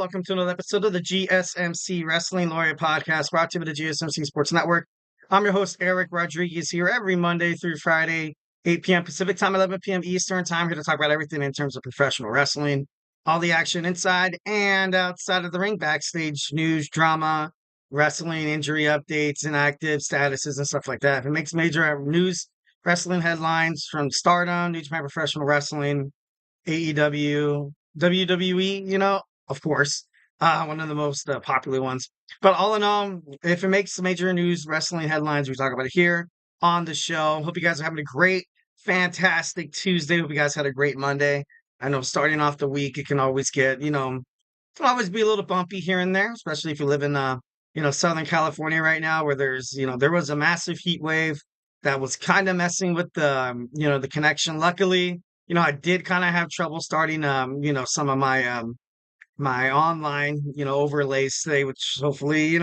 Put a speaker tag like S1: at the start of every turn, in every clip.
S1: welcome to another episode of the GSMC Wrestling Laureate podcast brought to you by the GSMC Sports Network. I'm your host, Eric Rodriguez, here every Monday through Friday, 8 p.m. Pacific time, 11 p.m. Eastern time, here to talk about everything in terms of professional wrestling, all the action inside and outside of the ring, backstage news, drama, wrestling, injury updates, inactive statuses, and stuff like that. If it makes major news, wrestling headlines from Stardom, New Japan Professional Wrestling, AEW, WWE, of course, one of the most popular ones. But all in all, if it makes major news, wrestling headlines, we talk about it here on the show. Hope you guys are having a great, fantastic Tuesday. Hope you guys had a great Monday. I know starting off the week, it can always get, it can always be a little bumpy here and there, especially if you live in, Southern California right now, where there was a massive heat wave that was kind of messing with the connection. Luckily, I did kind of have trouble starting, some of my online, overlays today, which hopefully,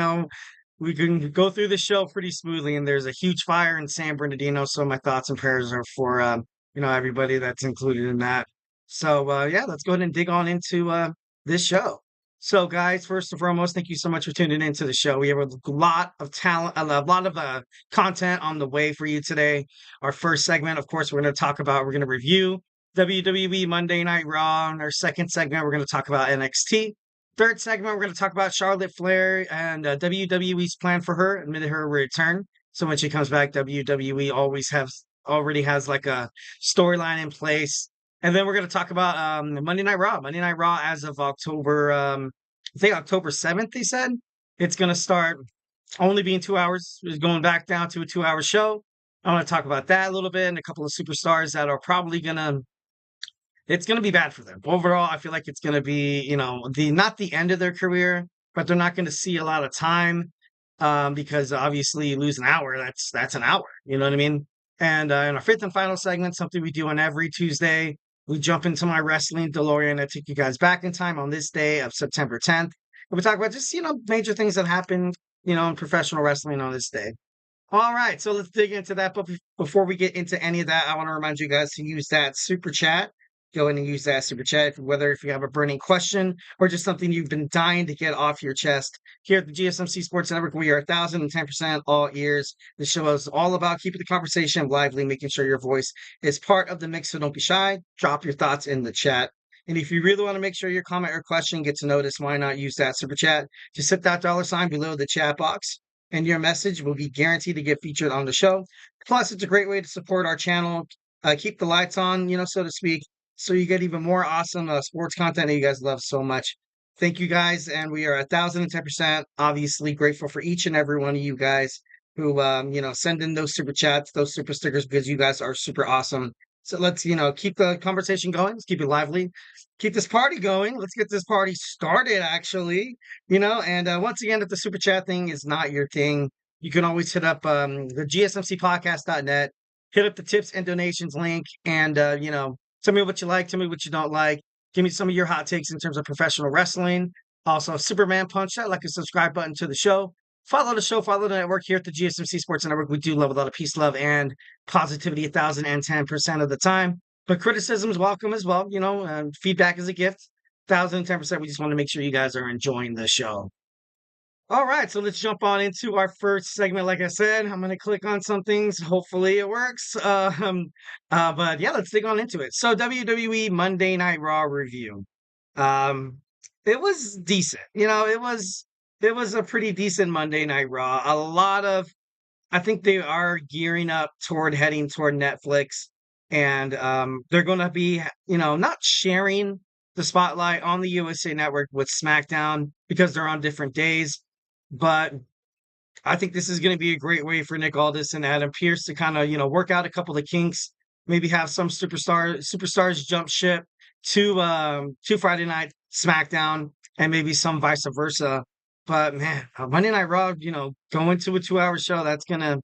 S1: we can go through the show pretty smoothly. And there's a huge fire in San Bernardino, so my thoughts and prayers are for, everybody that's included in that. So, yeah, let's go ahead and dig on into this show. So, guys, first and foremost, thank you so much for tuning into the show. We have a lot of talent, a lot of content on the way for you today. Our first segment, of course, we're going to review WWE Monday Night Raw. In our second segment, we're going to talk about NXT. Third segment, we're going to talk about Charlotte Flair and WWE's plan for her, admitted her return. So when she comes back, WWE already has like a storyline in place. And then we're going to talk about Monday Night Raw. Monday Night Raw as of October, I think October 7th, they said. It's going to start only being 2 hours. It's going back down to a 2-hour show. I want to talk about that a little bit and a couple of superstars that are probably it's going to be bad for them. Overall, I feel like it's going to be, not the end of their career, but they're not going to see a lot of time because obviously you lose an hour. That's an hour. You know what I mean? And in our fifth and final segment, something we do on every Tuesday, we jump into my wrestling DeLorean. I take you guys back in time on this day of September 10th. And we talk about just, major things that happened, in professional wrestling on this day. All right, so let's dig into that. But before we get into any of that, I want to remind you guys to use that super chat. Go ahead and use that super chat, whether if you have a burning question or just something you've been dying to get off your chest. Here at the GSMC Sports Network, we are 1,010% all ears. The show is all about keeping the conversation lively, making sure your voice is part of the mix, so don't be shy. Drop your thoughts in the chat. And if you really want to make sure your comment or question gets noticed, why not use that super chat? Just hit that $ below the chat box, and your message will be guaranteed to get featured on the show. Plus, it's a great way to support our channel, keep the lights on, so to speak, so you get even more awesome sports content that you guys love so much. Thank you guys, and we are 1,010%. Obviously, grateful for each and every one of you guys who, send in those super chats, those super stickers, because you guys are super awesome. So let's, keep the conversation going. Let's keep it lively. Keep this party going. Let's get this party started, actually. And once again, if the super chat thing is not your thing, you can always hit up the gsmcpodcast.net, hit up the tips and donations link, and, tell me what you like, tell me what you don't like. Give me some of your hot takes in terms of professional wrestling. Also, Superman Punch, that like and subscribe button to the show. Follow the show, follow the network here at the GSMC Sports Network. We do love a lot of peace, love, and positivity 1,010% of the time. But criticism is welcome as well. Feedback is a gift. 1,010%. We just want to make sure you guys are enjoying the show. All right, so let's jump on into our first segment. Like I said, I'm going to click on some things. Hopefully it works. But yeah, let's dig on into it. So WWE Monday Night Raw review. It was decent. It was a pretty decent Monday Night Raw. I think they are gearing up heading toward Netflix, and they're going to be, not sharing the spotlight on the USA Network with SmackDown because they're on different days. But I think this is going to be a great way for Nick Aldis and Adam Pearce to kind of, work out a couple of kinks, maybe have some superstars jump ship to Friday Night SmackDown, and maybe some vice versa. But man, Monday Night Raw, going to a 2-hour show, that's gonna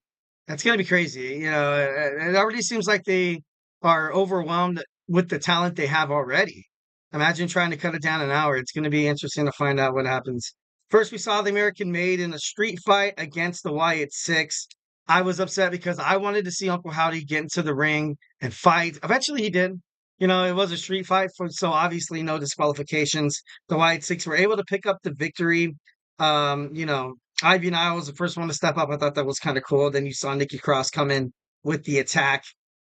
S1: be crazy. It already seems like they are overwhelmed with the talent they have already. Imagine trying to cut it down an hour. It's going to be interesting to find out what happens. First, we saw the American Made in a street fight against the Wyatt Sicks. I was upset because I wanted to see Uncle Howdy get into the ring and fight. Eventually he did. it was a street fight, so obviously no disqualifications. The Wyatt Sicks were able to pick up the victory. Ivy Nile was the first one to step up. I thought that was kind of cool. Then you saw Nikki Cross come in with the attack.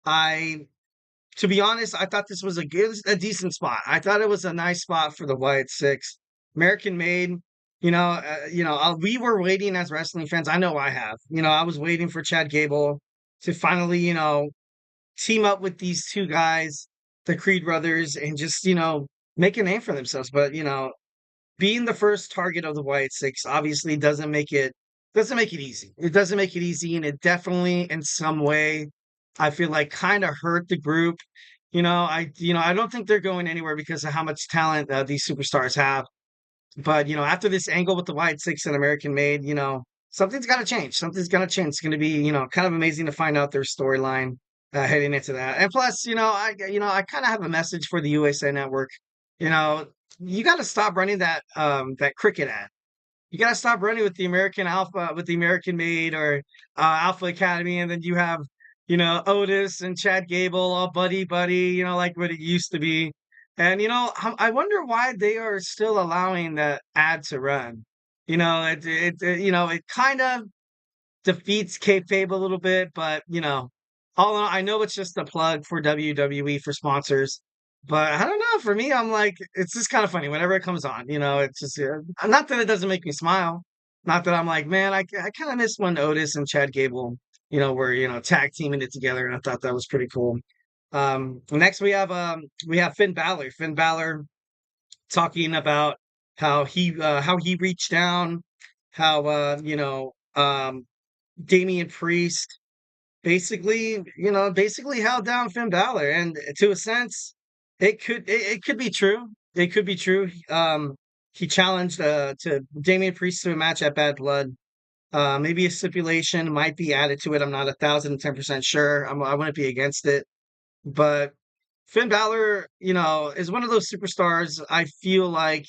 S1: I, to be honest, I thought this was a decent spot. I thought it was a nice spot for the Wyatt Sicks. American made. We were waiting as wrestling fans. I know I have. I was waiting for Chad Gable to finally, team up with these two guys, the Creed brothers, and just, make a name for themselves. But, being the first target of the Wyatt Six obviously doesn't make it easy. It doesn't make it easy, and it definitely in some way I feel like kind of hurt the group. I don't think they're going anywhere because of how much talent these superstars have. But after this angle with the Wyatt Six and American Made, something's got to change. Something's gonna change. It's gonna be kind of amazing to find out their storyline heading into that. And plus, I kind of have a message for the USA Network. You know, you got to stop running that cricket ad. You got to stop running with the American Alpha, with the American Made or Alpha Academy, and then you have Otis and Chad Gable all buddy buddy. Like what it used to be. And I wonder why they are still allowing the ad to run. It kind of defeats kayfabe a little bit, but all in all, I know it's just a plug for WWE for sponsors, but I don't know. For me, I'm like, it's just kind of funny whenever it comes on. It's just not that it doesn't make me smile, not that I'm like, man, I kind of miss when Otis and Chad Gable, were tag teaming it together, and I thought that was pretty cool. Next we have Finn Balor. Finn Balor talking about how he reached down, how Damien Priest basically held down Finn Balor, and to a sense, it could be true. It could be true. He challenged to Damien Priest to a match at Bad Blood. Maybe a stipulation might be added to it. I'm not 1,010% sure. I wouldn't be against it, but Finn Balor, is one of those superstars. I feel like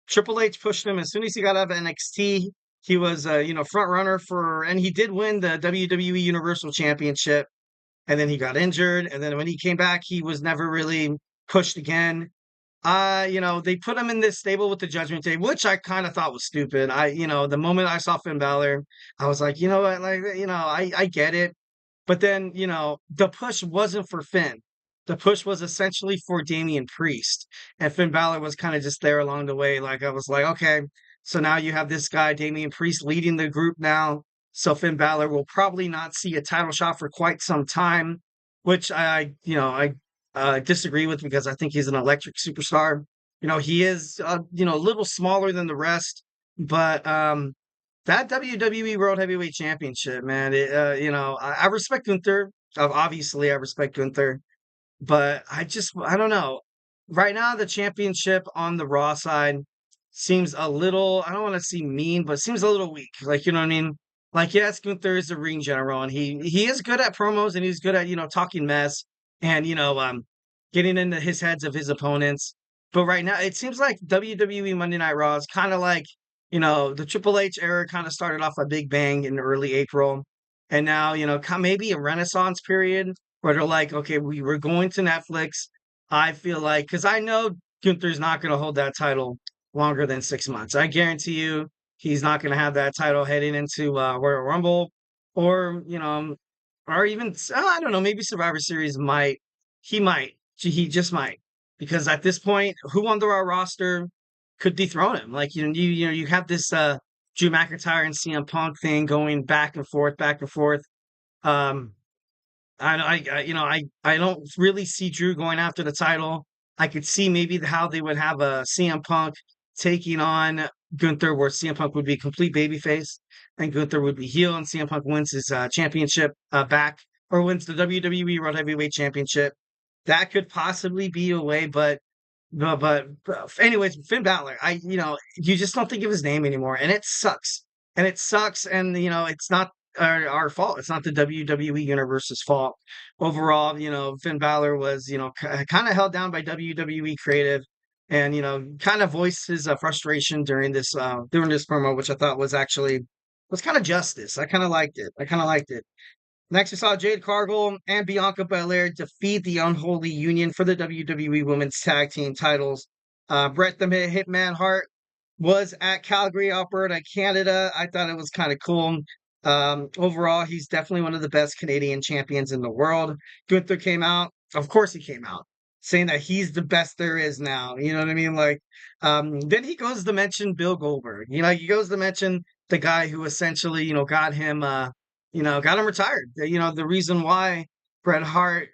S1: Triple H pushed him as soon as he got out of NXT. He was, front runner and he did win the WWE Universal Championship. And then he got injured. And then when he came back, he was never really pushed again. They put him in this stable with the Judgment Day, which I kind of thought was stupid. The moment I saw Finn Balor, I was like, you know what, like, I get it. But then, the push wasn't for Finn. The push was essentially for Damian Priest. And Finn Balor was kind of just there along the way. Like, I was like, okay, so now you have this guy, Damian Priest, leading the group now. So Finn Balor will probably not see a title shot for quite some time, which I disagree with because I think he's an electric superstar. He is, a little smaller than the rest, but that WWE World Heavyweight Championship, man, I respect Gunther. Obviously, I respect Gunther, but I don't know. Right now, the championship on the Raw side seems a little, I don't want to say mean, but seems a little weak. Like, you know what I mean? Like, yes, Gunther is the ring general, and he is good at promos, and he's good at, talking mess and, getting into his heads of his opponents. But right now, it seems like WWE Monday Night Raw is kind of like, the Triple H era kind of started off a big bang in early April. And now, maybe a renaissance period where they're like, okay, we were going to Netflix. I feel like, because I know Gunther's not going to hold that title longer than 6 months. I guarantee you he's not going to have that title heading into Royal Rumble or, or even, I don't know, maybe Survivor Series might. He might. He just might. Because at this point, who on the Raw roster could dethrone him? Like, you have this Drew McIntyre and CM Punk thing going back and forth, back and forth. Um, I don't really see Drew going after the title. I could see maybe how they would have a CM Punk taking on Gunther, where CM Punk would be complete babyface and Gunther would be heel, and CM Punk wins his championship back or wins the WWE World Heavyweight Championship. That could possibly be a way, but anyways, Finn Balor, you just don't think of his name anymore, and it sucks. And it sucks, and it's not our fault. It's not the WWE Universe's fault. Overall, Finn Balor was, kind of held down by WWE Creative, and kind of voiced his frustration during this promo, which I thought was kind of justice. I kind of liked it. Next, we saw Jade Cargill and Bianca Belair defeat the Unholy Union for the WWE Women's Tag Team titles. Bret the Hitman Hart was at Calgary, Alberta, Canada. I thought it was kind of cool. Overall, he's definitely one of the best Canadian champions in the world. Gunther came out. Of course, he came out saying that he's the best there is now. You know what I mean? Like, then he goes to mention Bill Goldberg. He goes to mention the guy who essentially, got him, got him retired. The reason why Bret Hart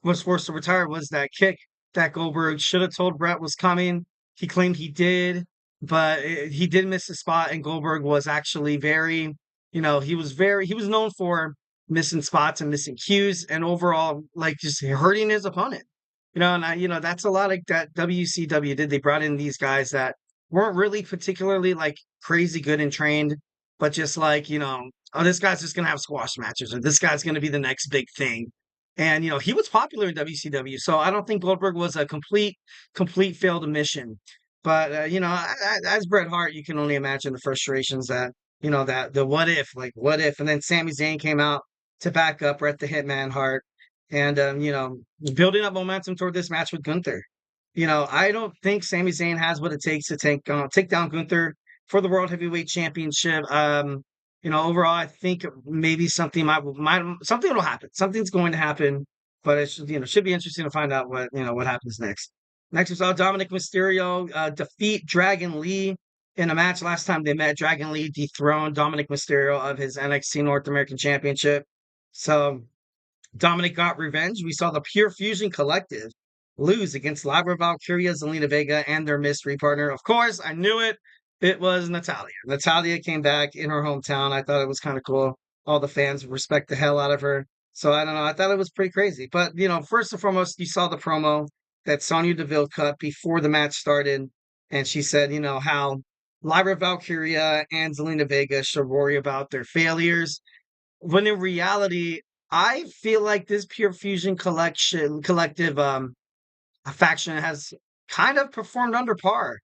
S1: was forced to retire was that kick that Goldberg should have told Bret was coming. He claimed he did, but he did miss the spot, and Goldberg was actually very, he was known for missing spots and missing cues, and overall, like just hurting his opponent. That's a lot like that WCW did. They brought in these guys that weren't really particularly like crazy good and trained, but just like, oh, this guy's just gonna have squash matches, or this guy's gonna be the next big thing. And he was popular in WCW, so I don't think Goldberg was a complete failed mission. But as Bret Hart, you can only imagine the frustrations that that the what if, and then Sami Zayn came out to back up Bret the Hitman Hart, and building up momentum toward this match with Gunther. I don't think Sami Zayn has what it takes to take down Gunther for the World Heavyweight Championship. Overall, I think maybe something something will happen. Something's going to happen, but it should be interesting to find out what happens next. Next, we saw Dominic Mysterio defeat Dragon Lee in a match. Last time they met, Dragon Lee dethroned Dominic Mysterio of his NXT North American Championship. So Dominic got revenge. We saw the Pure Fusion Collective lose against Lyra Valkyria, Zelina Vega, and their mystery partner. Of course, I knew it. It was Natalya. Natalya came back in her hometown. I thought it was kind of cool. All the fans respect the hell out of her. So I don't know. I thought it was pretty crazy. But, first and foremost, you saw the promo that Sonya Deville cut before the match started. And she said, how Lyra Valkyria and Zelina Vega should worry about their failures. When in reality, I feel like this Pure Fusion collective faction has kind of performed under par.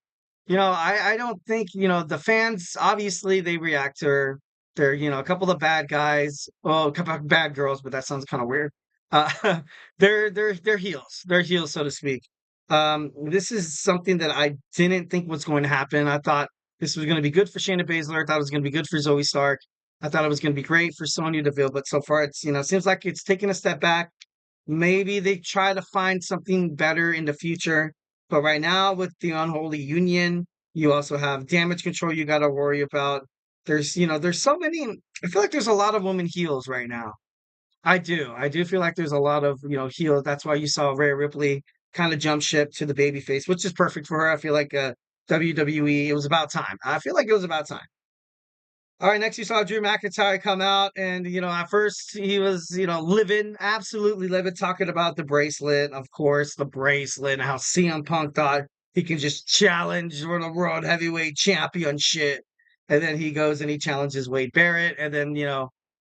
S1: I don't think, the fans, obviously they react to her. They're, a couple of bad guys, well, a couple of bad girls, but that sounds kind of weird. Uh, they're heels. They're heels, so to speak. This is something that I didn't think was going to happen. I thought this was going to be good for Shayna Baszler. I thought it was going to be good for Zoe Stark. I thought it was going to be great for Sonya Deville, but so far it's, it seems like it's taken a step back. Maybe they try to find something better in the future. But right now, with the Unholy Union, you also have Damage Control you got to worry about. There's so many. I feel like there's a lot of women heels right now. I do. I do feel like there's a lot of, heels. That's why you saw Rhea Ripley kind of jump ship to the babyface, which is perfect for her. I feel like WWE, it was about time. I feel like it was about time. All right, next you saw Drew McIntyre come out, and at first he was, livid, absolutely livid, talking about the bracelet, of course, the bracelet, and how CM Punk thought he can just challenge for the World Heavyweight Championship, and then he goes and he challenges Wade Barrett, and then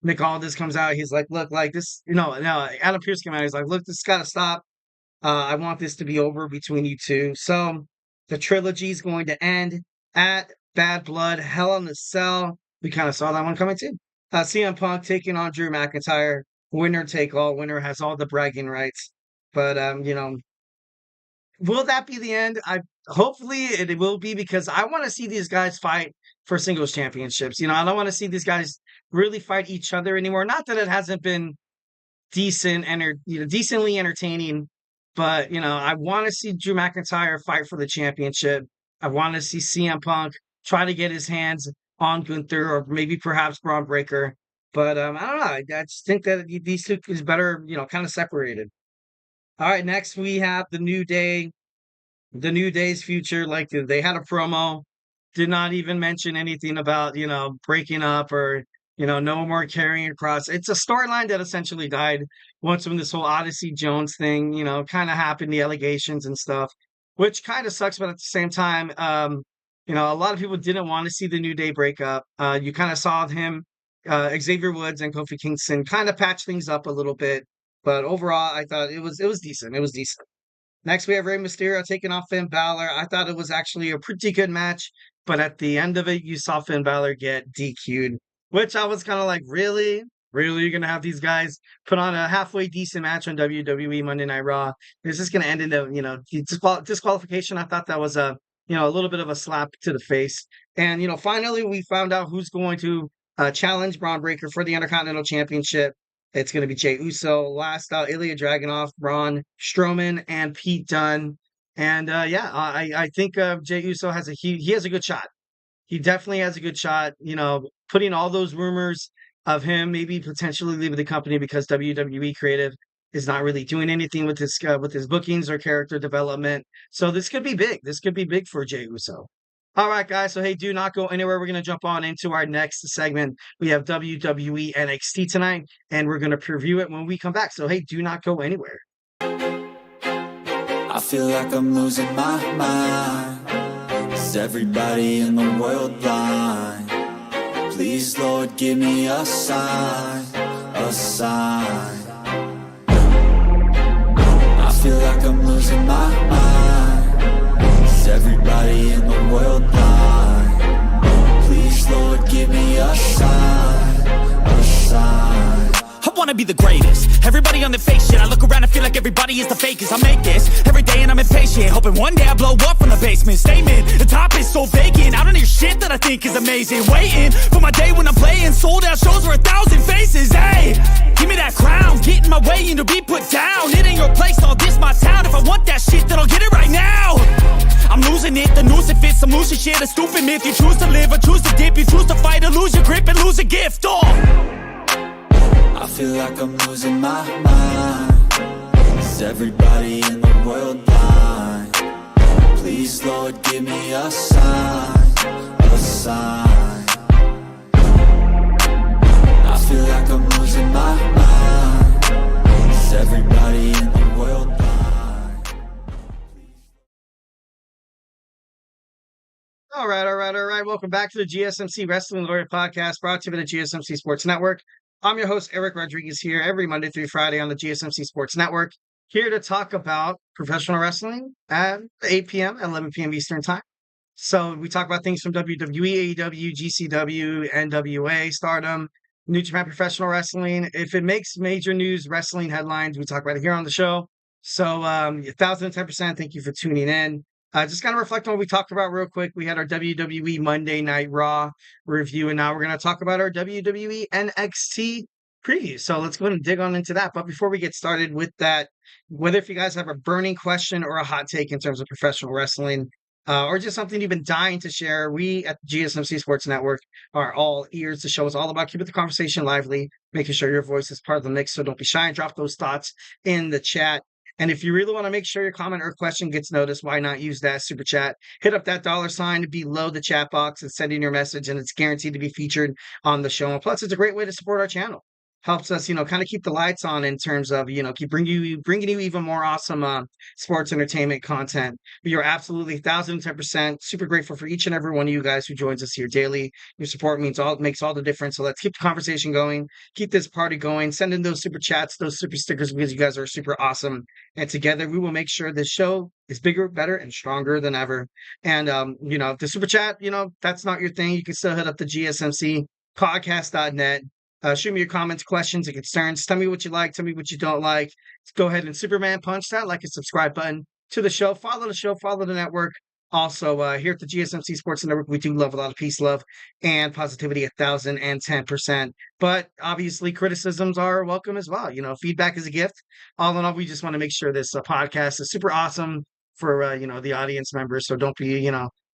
S1: Nick Aldis comes out, he's like, look, like this, no, Adam Pearce came out, he's like, look, this got to stop. I want this to be over between you two. So the trilogy is going to end at Bad Blood, Hell in the Cell. We kind of saw that one coming too. CM Punk taking on Drew McIntyre. Winner take all. Winner has all the bragging rights. But will that be the end? Hopefully it will be, because I want to see these guys fight for singles championships. I don't want to see these guys really fight each other anymore. Not that it hasn't been decently entertaining, but I want to see Drew McIntyre fight for the championship. I want to see CM Punk try to get his hands on Gunther, or maybe perhaps Braun Breaker. But I don't know. I just think that these two is better, kind of separated. All right, next we have the New Day. The New Day's future. Like, they had a promo, did not even mention anything about, breaking up, or, no more carrying across. It's a storyline that essentially died once when this whole Odyssey Jones thing, kind of happened, the allegations and stuff, which kind of sucks. But at the same time, a lot of people didn't want to see the New Day break up. You kind of saw him, Xavier Woods and Kofi Kingston kind of patch things up a little bit. But overall, I thought it was decent. It was decent. Next, we have Rey Mysterio taking on Finn Balor. I thought it was actually a pretty good match, but at the end of it, you saw Finn Balor get DQ'd, which I was kind of like, really? really, you're gonna have these guys put on a halfway decent match on WWE Monday Night Raw? Is this gonna end in disqualification? I thought that was a little bit of a slap to the face. And finally, we found out who's going to challenge Braun Breaker for the Intercontinental Championship. It's going to be Jey Uso, last out Ilya Dragunov, Braun Strowman, and Pete Dunn. And I think Jey Uso he has a good shot. He definitely has a good shot. Putting all those rumors of him maybe potentially leaving the company because WWE creative is not really doing anything with his bookings or character development. So this could be big. This could be big for Jey Uso. All right, guys. So hey, do not go anywhere. We're gonna jump on into our next segment. We have WWE NXT tonight, and we're gonna preview it when we come back. So hey, do not go anywhere.
S2: I feel like I'm losing my mind. Is everybody in the world blind? Please, Lord, give me a sign, a sign. I feel like I'm losing my mind. Is everybody in the world blind? Please, Lord, give me a sign, a sign.
S3: I wanna be the greatest. Everybody on their face shit. I look around and feel like everybody is the fakest. I make this every day and I'm impatient, hoping one day I blow up from the basement. Statement, the top is so vacant. I don't hear shit that I think is amazing. Waiting for my day when I'm playing sold out shows for 1,000 faces. Hey, give me that crown, get in my way and to be put down. It ain't your place, all this my town. If I want that shit, then I'll get it right now. I'm losing it, the noose it fits. I'm losing shit, a stupid myth. You choose to live or choose to dip. You choose to fight or lose your grip and lose a gift.
S2: I feel like I'm losing my mind. Is everybody in the world blind? Please, Lord, give me a sign, a sign. I feel like I'm losing my mind. Is everybody in the world blind?
S1: All right. Welcome back to the GSMC Wrestling Laureate podcast, brought to you by the GSMC Sports Network. I'm your host, Eric Rodriguez, here every Monday through Friday on the GSMC Sports Network, here to talk about professional wrestling at 8 p.m. and 11 p.m. Eastern Time. So we talk about things from WWE, AEW, GCW, NWA, Stardom, New Japan Professional Wrestling. If it makes major news wrestling headlines, we talk about it here on the show. So 1,010%, thank you for tuning in. Just kind of reflect on what we talked about real quick. We had our WWE Monday Night Raw review, and now we're going to talk about our WWE NXT preview. So let's go ahead and dig on into that. But before we get started with that, whether if you guys have a burning question or a hot take in terms of professional wrestling, or just something you've been dying to share, we at the GSMC Sports Network are all ears. The show is all about keeping the conversation lively, making sure your voice is part of the mix. So don't be shy and drop those thoughts in the chat. And if you really want to make sure your comment or question gets noticed, why not use that super chat? Hit up that $sign below the chat box and send in your message, and it's guaranteed to be featured on the show. And plus, it's a great way to support our channel. Helps us, kind of keep the lights on in terms of, keep bringing you even more awesome sports entertainment content. We are absolutely 1,010% super grateful for each and every one of you guys who joins us here daily. Your support makes all the difference. So let's keep the conversation going, keep this party going, send in those super chats, those super stickers, because you guys are super awesome. And together we will make sure this show is bigger, better, and stronger than ever. And if the super chat, that's not your thing, you can still hit up the GSMC podcast.net. Shoot me your comments, questions, and concerns. Tell me what you like. Tell me what you don't like. Go ahead and Superman punch that like and subscribe button to the show. Follow the show. Follow the network. Also, here at the GSMC Sports Network, we do love a lot of peace, love, and positivity 1,010%. But obviously, criticisms are welcome as well. Feedback is a gift. All in all, we just want to make sure this podcast is super awesome for, the audience members. So don't be,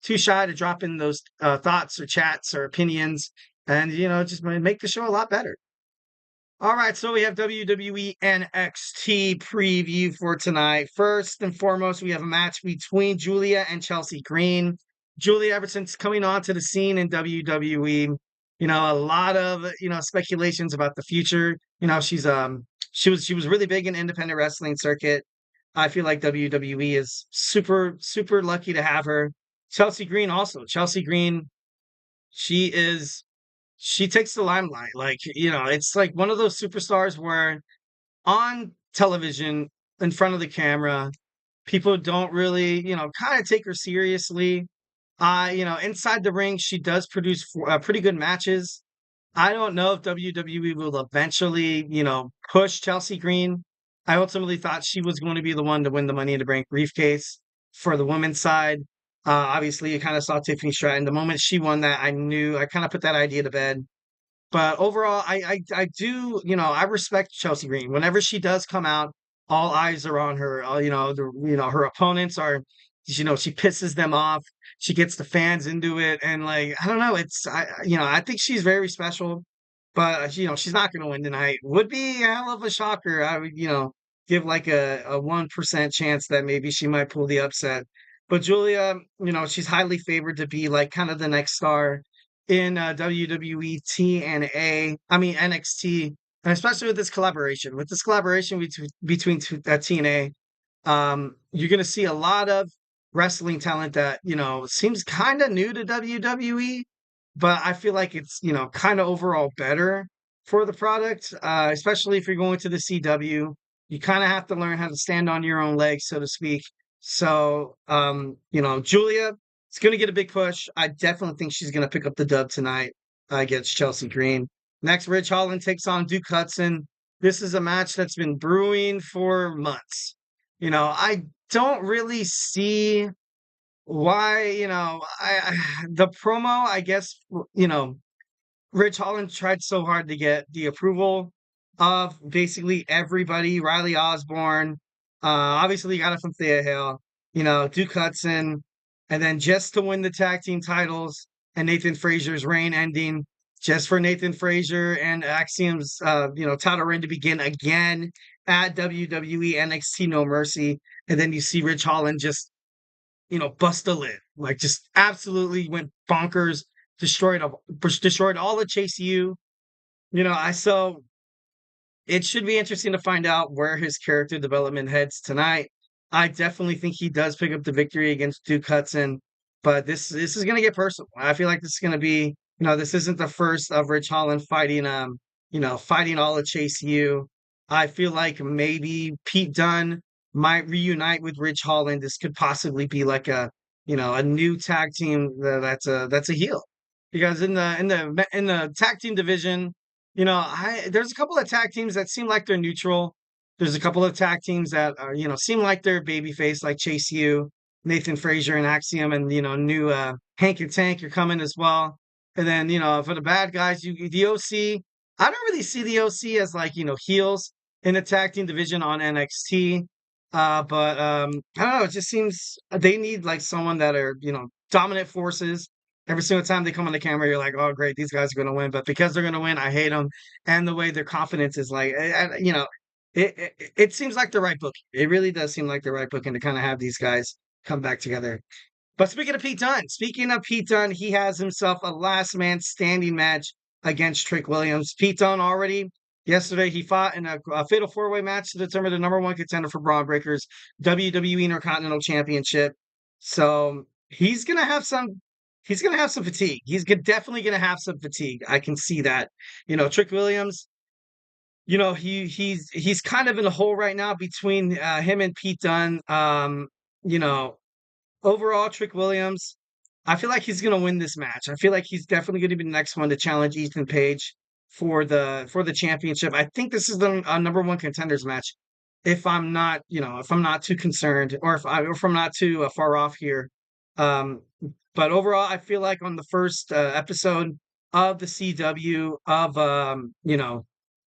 S1: too shy to drop in those thoughts or chats or opinions. And, just make the show a lot better. All right, so we have WWE NXT preview for tonight. First and foremost, we have a match between Julia and Chelsea Green. Julia, ever since coming onto the scene in WWE, a lot of, speculations about the future. She was really big in independent wrestling circuit. I feel like WWE is super, super lucky to have her. Chelsea Green also. Chelsea Green, she takes the limelight. It's like one of those superstars where on television, in front of the camera, people don't really, kind of take her seriously. Inside the ring, she does produce pretty good matches. I don't know if WWE will eventually, push Chelsea Green. I ultimately thought she was going to be the one to win the Money in the Bank briefcase for the women's side. Obviously, you kind of saw Tiffany Stratton. The moment she won that, I kind of put that idea to bed. But overall, I do, I respect Chelsea Green. Whenever she does come out, all eyes are on her. Her opponents are, she pisses them off. She gets the fans into it, and like I don't know, I think she's very special. But she's not going to win tonight. Would be a hell of a shocker. I would, give like a 1% chance that maybe she might pull the upset. But Julia, she's highly favored to be like kind of the next star in WWE TNA, I mean NXT, and especially with this collaboration. With this collaboration between TNA, you're going to see a lot of wrestling talent that seems kind of new to WWE, but I feel like it's kind of overall better for the product, especially if you're going to the CW. You kind of have to learn how to stand on your own legs, so to speak. So, Julia is going to get a big push. I definitely think she's going to pick up the dub tonight against Chelsea Green. Next, Ridge Holland takes on Duke Hudson. This is a match that's been brewing for months. I don't really see why, the promo, I guess, Ridge Holland tried so hard to get the approval of basically everybody. Riley Osborne, obviously you got it from Thea Hale, Duke Hudson, and then just to win the tag team titles and Nathan Frazier's reign ending, just for Nathan Frazier and Axiom's, title reign to begin again at WWE NXT No Mercy, and then you see Ridge Holland just, bust a lid, like just absolutely went bonkers, destroyed all of Chase U. I so it should be interesting to find out where his character development heads tonight. I definitely think he does pick up the victory against Duke Hudson, but this is going to get personal. I feel like this is going to be, this isn't the first of Rich Holland fighting, fighting all of Chase U. I feel like maybe Pete Dunn might reunite with Rich Holland. This could possibly be like a new tag team that's a heel, because in the tag team division, there's a couple of tag teams that seem like they're neutral. There's a couple of tag teams that are, seem like they're babyface, like Chase U, Nathan Frazier, and Axiom, and new Hank and Tank are coming as well. And then for the bad guys, the OC. I don't really see the OC as like heels in the tag team division on NXT. But I don't know. It just seems they need like someone that are dominant forces. Every single time they come on the camera, you're like, oh, great, these guys are going to win. But because they're going to win, I hate them. And the way their confidence is like, it seems like the right booking. It really does seem like the right booking to kind of have these guys come back together. But speaking of Pete Dunne, he has himself a last man standing match against Trick Williams. Pete Dunne already yesterday he fought in a fatal four-way match to determine the number one contender for Braun Breaker's WWE Intercontinental Championship. So he's gonna have some. He's gonna have some fatigue. Definitely gonna have some fatigue. I can see that. Trick Williams. He's kind of in a hole right now between him and Pete Dunne. You know, Overall, Trick Williams, I feel like he's going to win this match. I feel like he's definitely going to be the next one to challenge Ethan Page for the championship. I think this is the number one contenders match. If I'm not too concerned, or if I'm not too far off here. Um, but overall, I feel like on the first episode of the CW of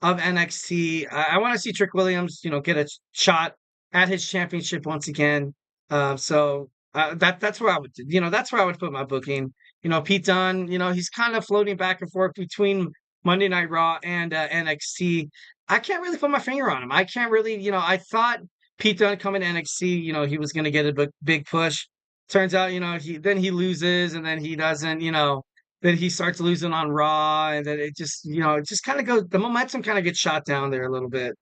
S1: NXT, I want to see Trick Williams, get a shot at his championship once again. That's where I would, that's where I would put my booking. Pete Dunne, he's kind of floating back and forth between Monday Night Raw and NXT. I can't really put my finger on him. I can't really, I thought Pete Dunne coming to NXT, he was going to get a big push. Turns out, he loses, and then he doesn't, then he starts losing on Raw, and then it just kind of goes, the momentum kind of gets shot down there a little bit.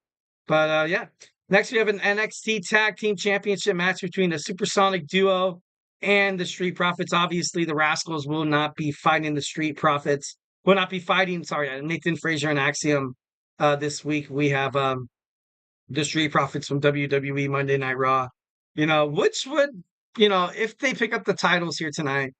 S1: But yeah. Next, we have an NXT Tag Team Championship match between the Supersonic Duo and the Street Profits. Obviously, the Rascals will not be fighting the Street Profits. Will not be fighting, Nathan Frazier and Axiom. This week, we have the Street Profits from WWE Monday Night Raw. Which would, if they pick up the titles here tonight,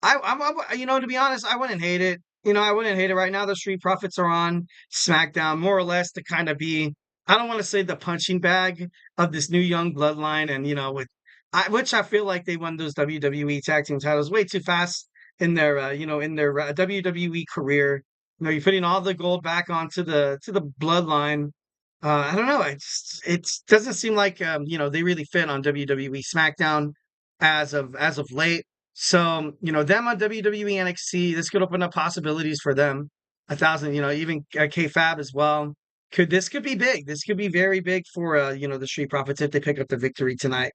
S1: to be honest, I wouldn't hate it. I wouldn't hate it right now. The Street Profits are on SmackDown more or less to kind of be, I don't want to say the punching bag of this new young bloodline. And, which I feel like they won those WWE tag team titles way too fast in their, WWE career. You're putting all the gold back onto the bloodline. I don't know. It doesn't seem like, they really fit on WWE SmackDown as of late. So, them on WWE NXT, this could open up possibilities for them. 1,000, even K-Fab as well. This could be big. This could be very big for, the Street Profits if they pick up the victory tonight.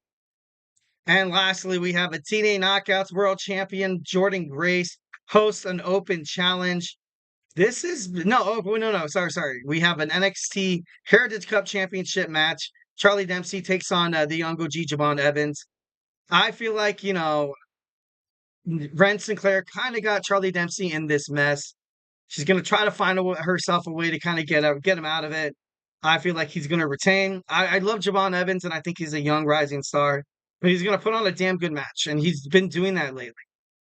S1: And lastly, we have a TNA Knockouts World Champion, Jordynne Grace, hosts an open challenge. This is, no, sorry. We have an NXT Heritage Cup Championship match. Charlie Dempsey takes on the Young OG Javon Evans. I feel like, Ren Sinclair kind of got Charlie Dempsey in this mess. She's going to try to find herself a way to kind of get him out of it. I feel like he's going to retain. I love Javon Evans, and I think he's a young rising star. But he's going to put on a damn good match, and he's been doing that lately.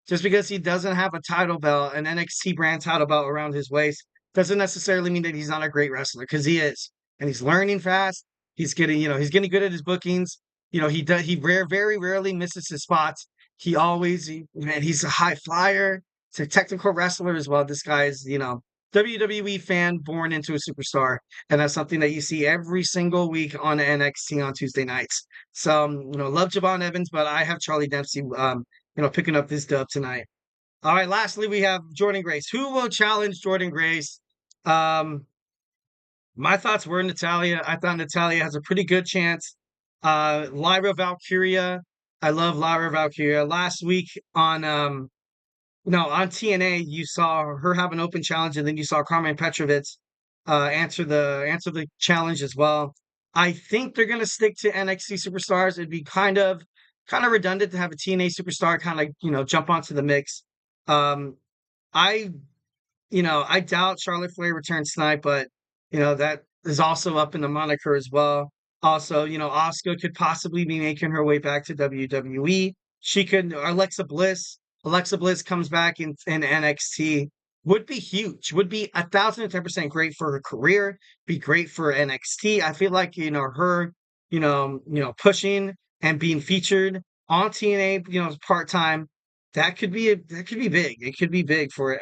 S1: Just because he doesn't have a title belt, an NXT brand title belt around his waist, doesn't necessarily mean that he's not a great wrestler, because he is. And he's learning fast. He's getting good at his bookings. He very rarely misses his spots. He's a high flyer. He's a technical wrestler as well. This guy is, WWE fan born into a superstar. And that's something that you see every single week on NXT on Tuesday nights. So, love Javon Evans, but I have Charlie Dempsey, picking up this dub tonight. All right, lastly, we have Jordynne Grace. Who will challenge Jordynne Grace? My thoughts were Natalya. I thought Natalya has a pretty good chance. Lyra Valkyria. I love Lyra Valkyria. Last week on TNA, you saw her have an open challenge, and then you saw Carmen Petrovich answer the challenge as well. I think they're gonna stick to NXT superstars. It'd be kind of redundant to have a TNA superstar kind of jump onto the mix. I doubt Charlotte Flair returns tonight, but that is also up in the moniker as well. Also, Asuka could possibly be making her way back to WWE. She could. Alexa Bliss comes back in NXT. Would be huge. Would be 1,010% great for her career. Be great for NXT. I feel like her, pushing and being featured on TNA, part time. That could be big. It could be big for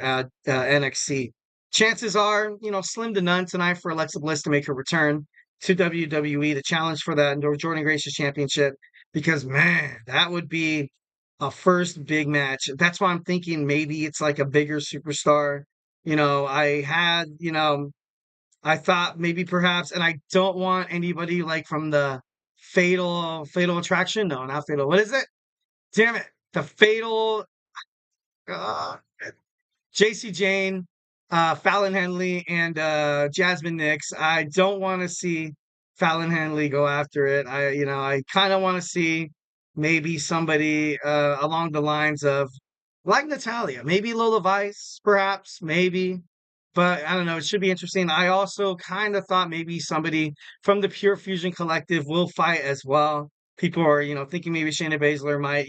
S1: NXT. Chances are, slim to none tonight for Alexa Bliss to make her return to WWE, the challenge for that Jordynne Grace's championship, because man, that would be a first big match. That's why I'm thinking maybe it's like a bigger superstar. I thought maybe perhaps, and I don't want anybody like from the Fatal Attraction. No, not Fatal. What is it? Damn it. The Fatal JC Jane, Fallon Henley, and Jasmine Nix. I don't want to see Fallon Henley go after it. I kind of want to see maybe somebody along the lines of like Natalya, maybe Lola Vice, perhaps, maybe. But I don't know. It should be interesting. I also kind of thought maybe somebody from the Pure Fusion Collective will fight as well. People are, thinking maybe Shayna Baszler might,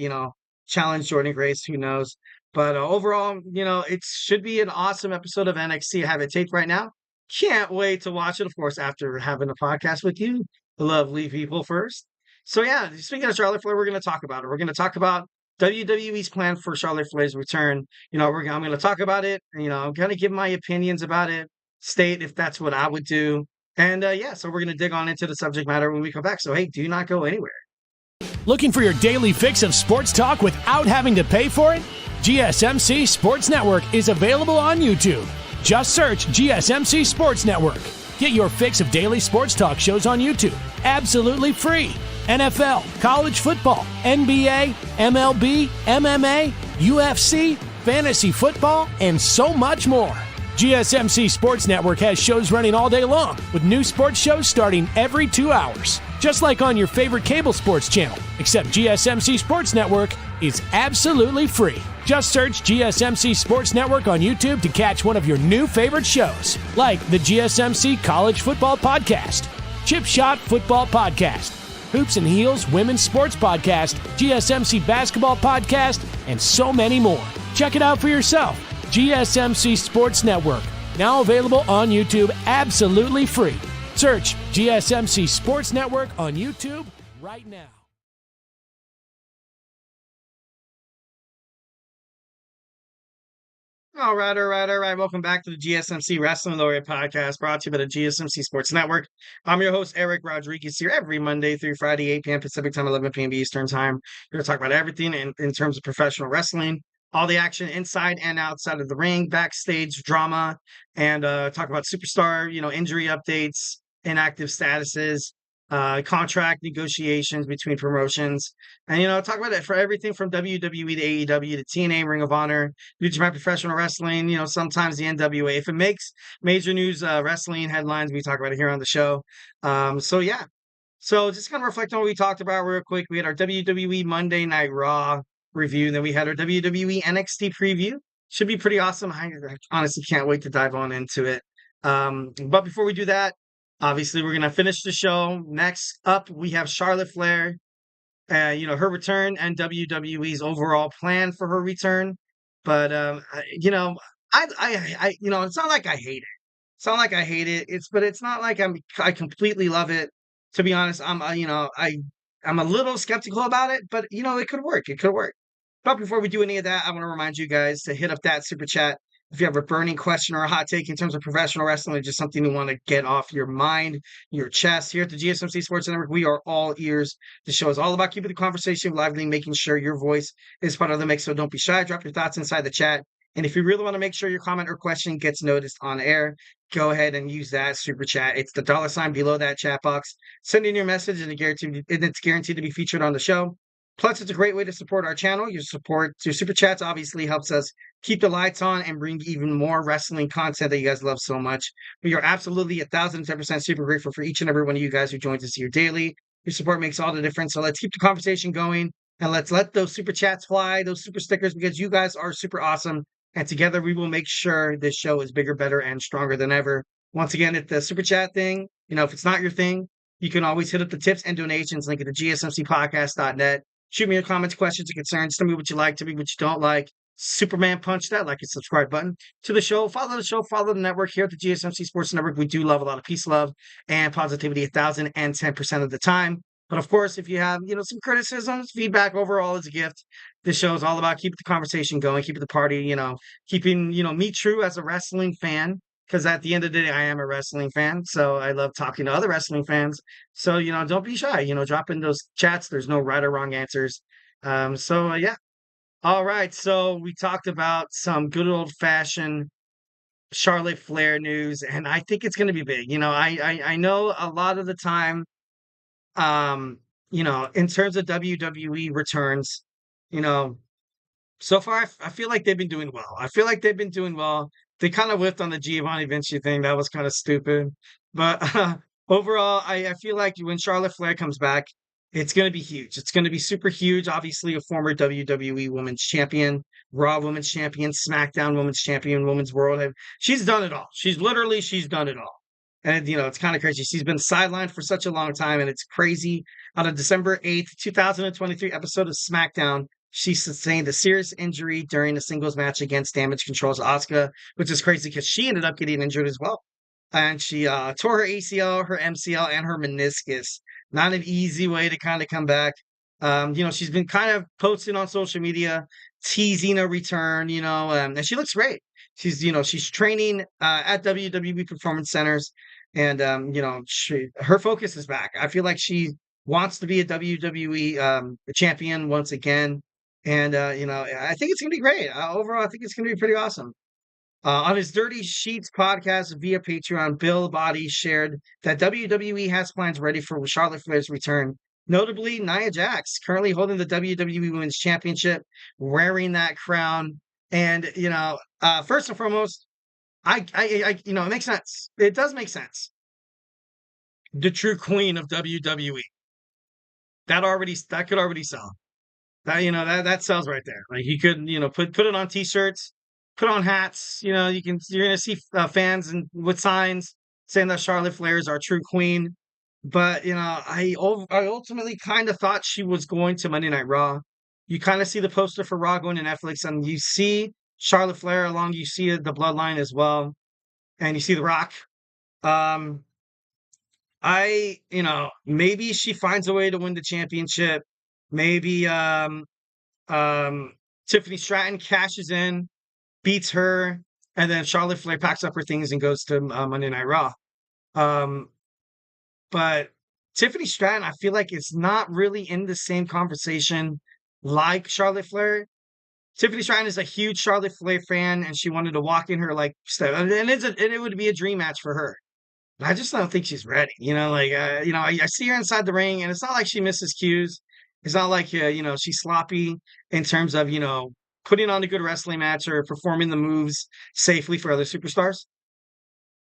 S1: challenge Jordynne Grace. Who knows? But overall, it should be an awesome episode of NXT. I have it taped right now. Can't wait to watch it, of course, after having a podcast with you, the lovely people first. So yeah, speaking of Charlotte Flair, we're going to talk about it. We're going to talk about WWE's plan for Charlotte Flair's return. I'm going to talk about it. I'm going to give my opinions about it, state if that's what I would do. And so we're going to dig on into the subject matter when we come back. So hey, do not go anywhere.
S4: Looking for your daily fix of sports talk without having to pay for it? GSMC Sports Network is available on YouTube. Just search GSMC Sports Network. Get your fix of daily sports talk shows on YouTube, absolutely free. NFL, college football, NBA, MLB, MMA, UFC, fantasy football, and so much more. GSMC Sports Network has shows running all day long, with new sports shows starting every 2 hours. Just like on your favorite cable sports channel, except GSMC Sports Network is absolutely free. Just search GSMC Sports Network on YouTube to catch one of your new favorite shows, like the GSMC College Football Podcast, Chip Shot Football Podcast, Hoops and Heels Women's Sports Podcast, GSMC Basketball Podcast, and so many more. Check it out for yourself. GSMC Sports Network, now available on YouTube absolutely free. Search GSMC Sports Network on YouTube right now.
S1: All right, all right, all right. Welcome back to the GSMC Wrestling Laureate podcast, brought to you by the GSMC Sports Network. I'm your host, Eric Rodriguez, here every Monday through Friday, 8 p.m. Pacific Time, 11 p.m. Eastern Time. We're going to talk about everything in terms of professional wrestling, all the action inside and outside of the ring, backstage drama, and talk about superstar, injury updates, inactive statuses, contract negotiations between promotions, and talk about it for everything from WWE to AEW to TNA, Ring of Honor, New Japan Professional Wrestling. Sometimes the NWA. If it makes major news wrestling headlines, we talk about it here on the show. So yeah, so just kind of reflect on what we talked about real quick. We had our WWE Monday Night Raw review, then we had our WWE NXT preview. Should be pretty awesome. I honestly can't wait to dive on into it. But before we do that, obviously, we're going to finish the show. Next up, we have Charlotte Flair, her return and WWE's overall plan for her return. But, it's not like I hate it. It's not like I hate it. But it's not like I completely love it. To be honest, I'm a little skeptical about it, but it could work. It could work. But before we do any of that, I want to remind you guys to hit up that super chat. If you have a burning question or a hot take in terms of professional wrestling, or just something you want to get off your mind, your chest, here at the GSMC Sports Network, we are all ears. The show is all about keeping the conversation lively, making sure your voice is part of the mix. So don't be shy. Drop your thoughts inside the chat. And if you really want to make sure your comment or question gets noticed on air, go ahead and use that super chat. It's the $ below that chat box. Send in your message, and it's guaranteed to be featured on the show. Plus, it's a great way to support our channel. Your super chats obviously helps us keep the lights on and bring even more wrestling content that you guys love so much. We are absolutely 1,010% super grateful for each and every one of you guys who joins us here daily. Your support makes all the difference. So let's keep the conversation going, and let's let those super chats fly, those super stickers, because you guys are super awesome. And together we will make sure this show is bigger, better, and stronger than ever. Once again, if the super chat thing, if it's not your thing, you can always hit up the tips and donations link at the gsmcpodcast.net. Shoot me your comments, questions, and concerns. Tell me what you like, tell me what you don't like. Superman punch that like and subscribe button to the show. Follow the show, follow the network here at the GSMC Sports Network. We do love a lot of peace, love, and positivity 1,010% of the time. But of course, if you have, some criticisms, feedback, overall is a gift. This show is all about keeping the conversation going, keeping the party, keeping, me true as a wrestling fan. Because at the end of the day, I am a wrestling fan, so I love talking to other wrestling fans. So, don't be shy. Drop in those chats. There's no right or wrong answers. Yeah. All right. So we talked about some good old-fashioned Charlotte Flair news, and I think it's going to be big. I know a lot of the time, in terms of WWE returns, so far I feel like they've been doing well. They kind of whiffed on the Giovanni Vinci thing. That was kind of stupid. But overall, I feel like when Charlotte Flair comes back, it's going to be huge. It's going to be super huge. Obviously, a former WWE Women's Champion, Raw Women's Champion, SmackDown Women's Champion, Women's World. She's done it all. She's done it all. And, it's kind of crazy. She's been sidelined for such a long time, and it's crazy. On a December 8th, 2023 episode of SmackDown, she sustained a serious injury during a singles match against Damage Control's Asuka, which is crazy because she ended up getting injured as well. And she tore her ACL, her MCL, and her meniscus. Not an easy way to kind of come back. She's been kind of posting on social media, teasing a return, and she looks great. She's training at WWE Performance Centers, and, her focus is back. I feel like she wants to be a WWE champion once again. And, I think it's going to be great. Overall, I think it's going to be pretty awesome. On his Dirty Sheets podcast via Patreon, Bill Body shared that WWE has plans ready for Charlotte Flair's return. Notably, Nia Jax, currently holding the WWE Women's Championship, wearing that crown. And, first and foremost, it makes sense. It does make sense. The true queen of WWE. That could already sell. That sells right there. Like, he could, put it on t-shirts, put on hats. You're gonna see fans and with signs saying that Charlotte Flair is our true queen. But I ultimately kind of thought she was going to Monday Night Raw. You kind of see the poster for Raw going to Netflix, and you see Charlotte Flair along, you see the bloodline as well, and you see The Rock. Um, maybe she finds a way to win the championship. Maybe um, Tiffany Stratton cashes in, beats her, and then Charlotte Flair packs up her things and goes to Monday Night Raw. Um, but Tiffany Stratton, I feel like it's not really in the same conversation like Charlotte Flair. Tiffany Stratton is a huge Charlotte Flair fan, and she wanted to walk in her like step, and it would be a dream match for her. But I just don't think she's ready. I see her inside the ring, and it's not like she misses cues. It's not like she's sloppy in terms of putting on a good wrestling match or performing the moves safely for other superstars.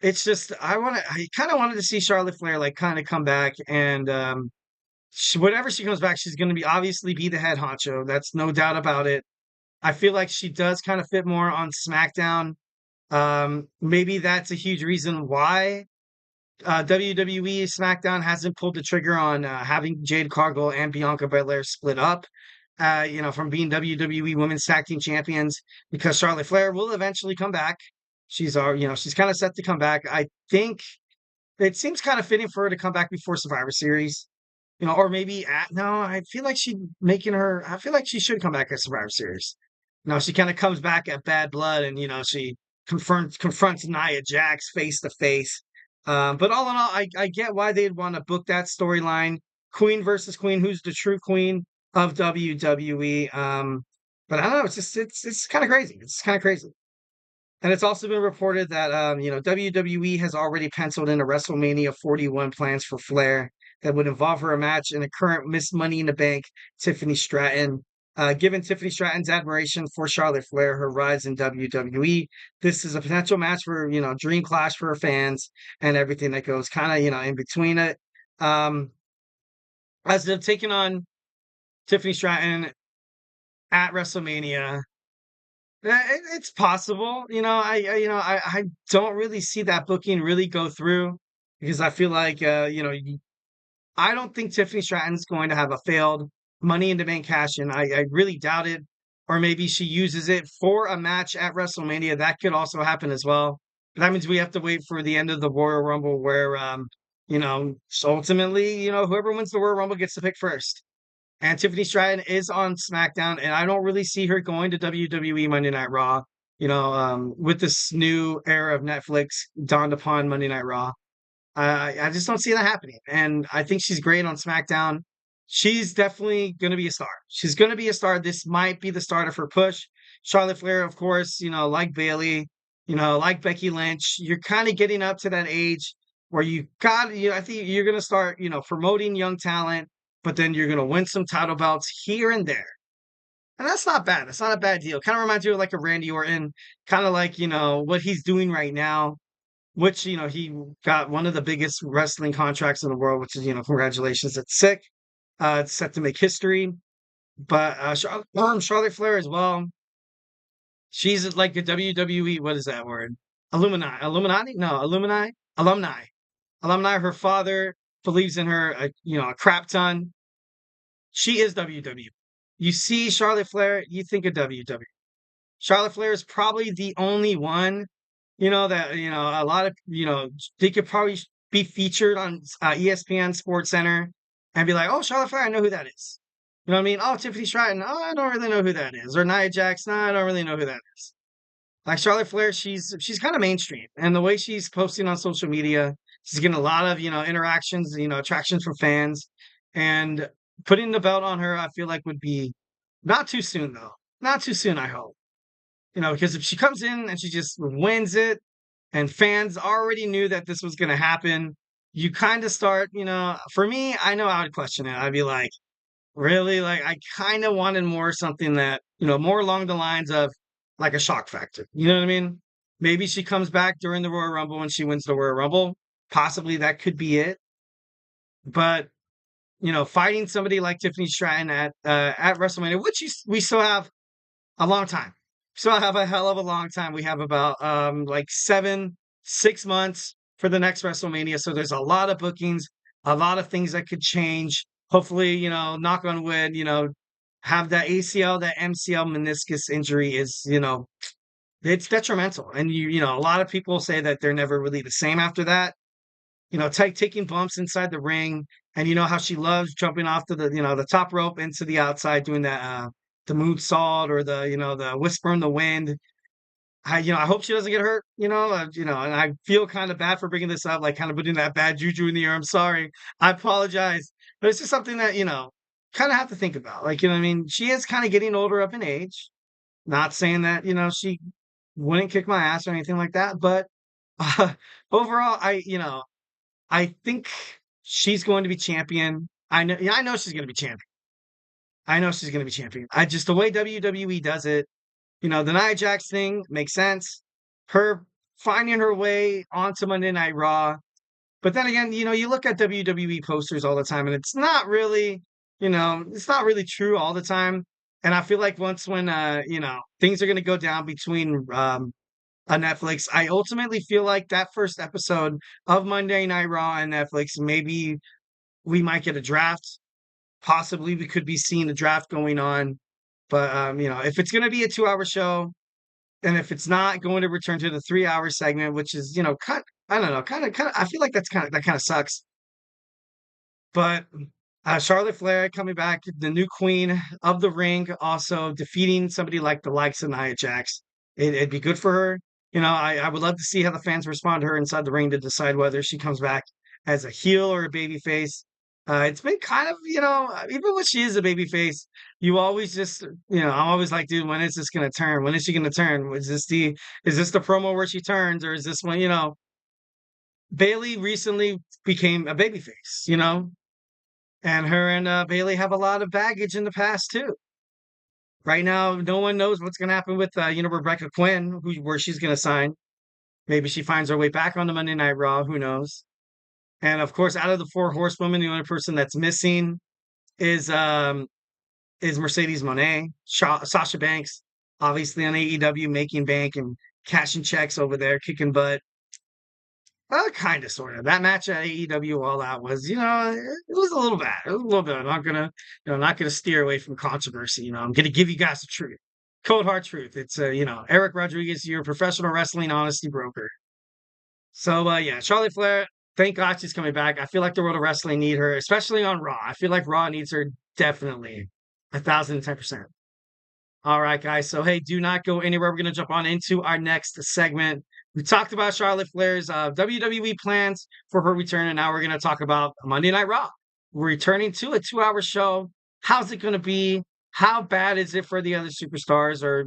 S1: It's just I kind of wanted to see Charlotte Flair like kind of come back and whenever she comes back, she's going to be obviously be the head honcho. That's no doubt about it. I feel like she does kind of fit more on SmackDown. Maybe that's a huge reason why WWE SmackDown hasn't pulled the trigger on having Jade Cargill and Bianca Belair split up. From being WWE Women's Tag Team Champions, because Charlotte Flair will eventually come back. She's kind of set to come back. I think it seems kind of fitting for her to come back before Survivor Series, or maybe no. I feel like I feel like she should come back at Survivor Series. She kind of comes back at Bad Blood, and she confronts Nia Jax face to face. But all in all, I get why they'd want to book that storyline: Queen versus Queen. Who's the true queen of WWE? But I don't know. It's kind of crazy. It's kind of crazy. And it's also been reported that WWE has already penciled in a WrestleMania 41 plans for Flair that would involve her a match in a current Miss Money in the Bank, Tiffany Stratton. Given Tiffany Stratton's admiration for Charlotte Flair, her rise in WWE, this is a potential match for dream clash for her fans and everything that goes kind of in between it. As they've taken on Tiffany Stratton at WrestleMania, it's possible. I don't really see that booking really go through because I feel like I don't think Tiffany Stratton's going to have a failed Money in the Bank cash in. I really doubt it. Or maybe she uses it for a match at WrestleMania. That could also happen as well. But that means we have to wait for the end of the Royal Rumble where ultimately, whoever wins the Royal Rumble gets to pick first. And Tiffany Stratton is on SmackDown, and I don't really see her going to WWE Monday Night Raw. With this new era of Netflix dawned upon Monday Night Raw, I just don't see that happening. And I think she's great on SmackDown. She's definitely going to be a star. She's going to be a star. This might be the start of her push. Charlotte Flair, of course, like Bayley, like Becky Lynch, you're kind of getting up to that age where I think you're going to start, promoting young talent, but then you're going to win some title belts here and there. And that's not bad. That's not a bad deal. Kind of reminds you of like a Randy Orton, kind of like, what he's doing right now, which, he got one of the biggest wrestling contracts in the world, which is, congratulations. It's sick. It's set to make history. But Charlotte Flair as well. She's like a WWE, what is that word? Illuminati? No, Alumni. Her father believes in her, a crap ton. She is WWE. You see Charlotte Flair, you think of WWE. Charlotte Flair is probably the only one, that, a lot of, they could probably be featured on ESPN Sports Center and be like, oh, Charlotte Flair, I know who that is. You know what I mean? Oh, Tiffany Stratton, oh, I don't really know who that is. Or Nia Jax, no, I don't really know who that is. Like Charlotte Flair, she's kind of mainstream. And the way she's posting on social media, she's getting a lot of, interactions, attractions from fans. And putting the belt on her, I feel like would be not too soon, though. Not too soon, I hope. Because if she comes in and she just wins it and fans already knew that this was going to happen, you kind of start, for me, I know I would question it. I'd be like, really? Like, I kind of wanted more something that, more along the lines of like a shock factor. You know what I mean? Maybe she comes back during the Royal Rumble and she wins the Royal Rumble. Possibly that could be it. But, fighting somebody like Tiffany Stratton at WrestleMania, which we still have a long time. So I have a hell of a long time. We have about 6 months for the next WrestleMania. So there's a lot of bookings, a lot of things that could change. Hopefully, knock on wood, have that ACL, that MCL meniscus injury is, it's detrimental. And a lot of people say that they're never really the same after that. Taking bumps inside the ring, and you know how she loves jumping off to the top rope into the outside, doing that the moonsault or the whisper in the wind. I hope she doesn't get hurt. And I feel kind of bad for bringing this up, like kind of putting that bad juju in the air. I'm sorry, I apologize, but it's just something that kind of have to think about. Like what I mean, she is kind of getting older up in age. Not saying that she wouldn't kick my ass or anything like that, but uh, overall, I think she's going to be champion. I know, yeah, I know she's going to be champion. I know she's going to be champion. I just the way WWE does it, the Nia Jax thing makes sense. Her finding her way onto Monday Night Raw, but then again, you look at WWE posters all the time, and it's not really, it's not really true all the time. And I feel like once when things are going to go down between on Netflix. I ultimately feel like that first episode of Monday Night Raw on Netflix, maybe we might get a draft. Possibly we could be seeing a draft going on. But if it's going to be a 2-hour show, and if it's not going to return to the 3-hour segment, which is I don't know, kind of, I feel like that kind of sucks. But Charlotte Flair coming back, the new queen of the ring, also defeating somebody like the likes of Nia Jax. It'd be good for her. I would love to see how the fans respond to her inside the ring to decide whether she comes back as a heel or a baby face. It's been kind of, even when she is a baby face, you always just, I'm always like, dude, when is this going to turn? When is she going to turn? Is this the promo where she turns, or is this when, Bayley recently became a baby face, and her and Bayley have a lot of baggage in the past too. Right now, no one knows what's going to happen with Rebecca Quinn, where she's going to sign. Maybe she finds her way back on the Monday Night Raw. Who knows? And of course, out of the 4 horsewomen, the only person that's missing is Mercedes Moné, Sasha Banks, obviously on AEW, making bank and cashing checks over there, kicking butt. Well, kind of, sort of. That match at AEW All Out was, it was a little bad. It was a little bit. I'm not gonna steer away from controversy. I'm gonna give you guys the truth, cold hard truth. It's Eric Rodriguez, your professional wrestling honesty broker. So yeah, Charlotte Flair. Thank God she's coming back. I feel like the world of wrestling need her, especially on Raw. I feel like Raw needs her definitely 1,010%. All right, guys. So hey, do not go anywhere. We're gonna jump on into our next segment. We talked about Charlotte Flair's WWE plans for her return, and now we're going to talk about Monday Night Raw. We're returning to a 2-hour show. How's it going to be? How bad is it for the other superstars or,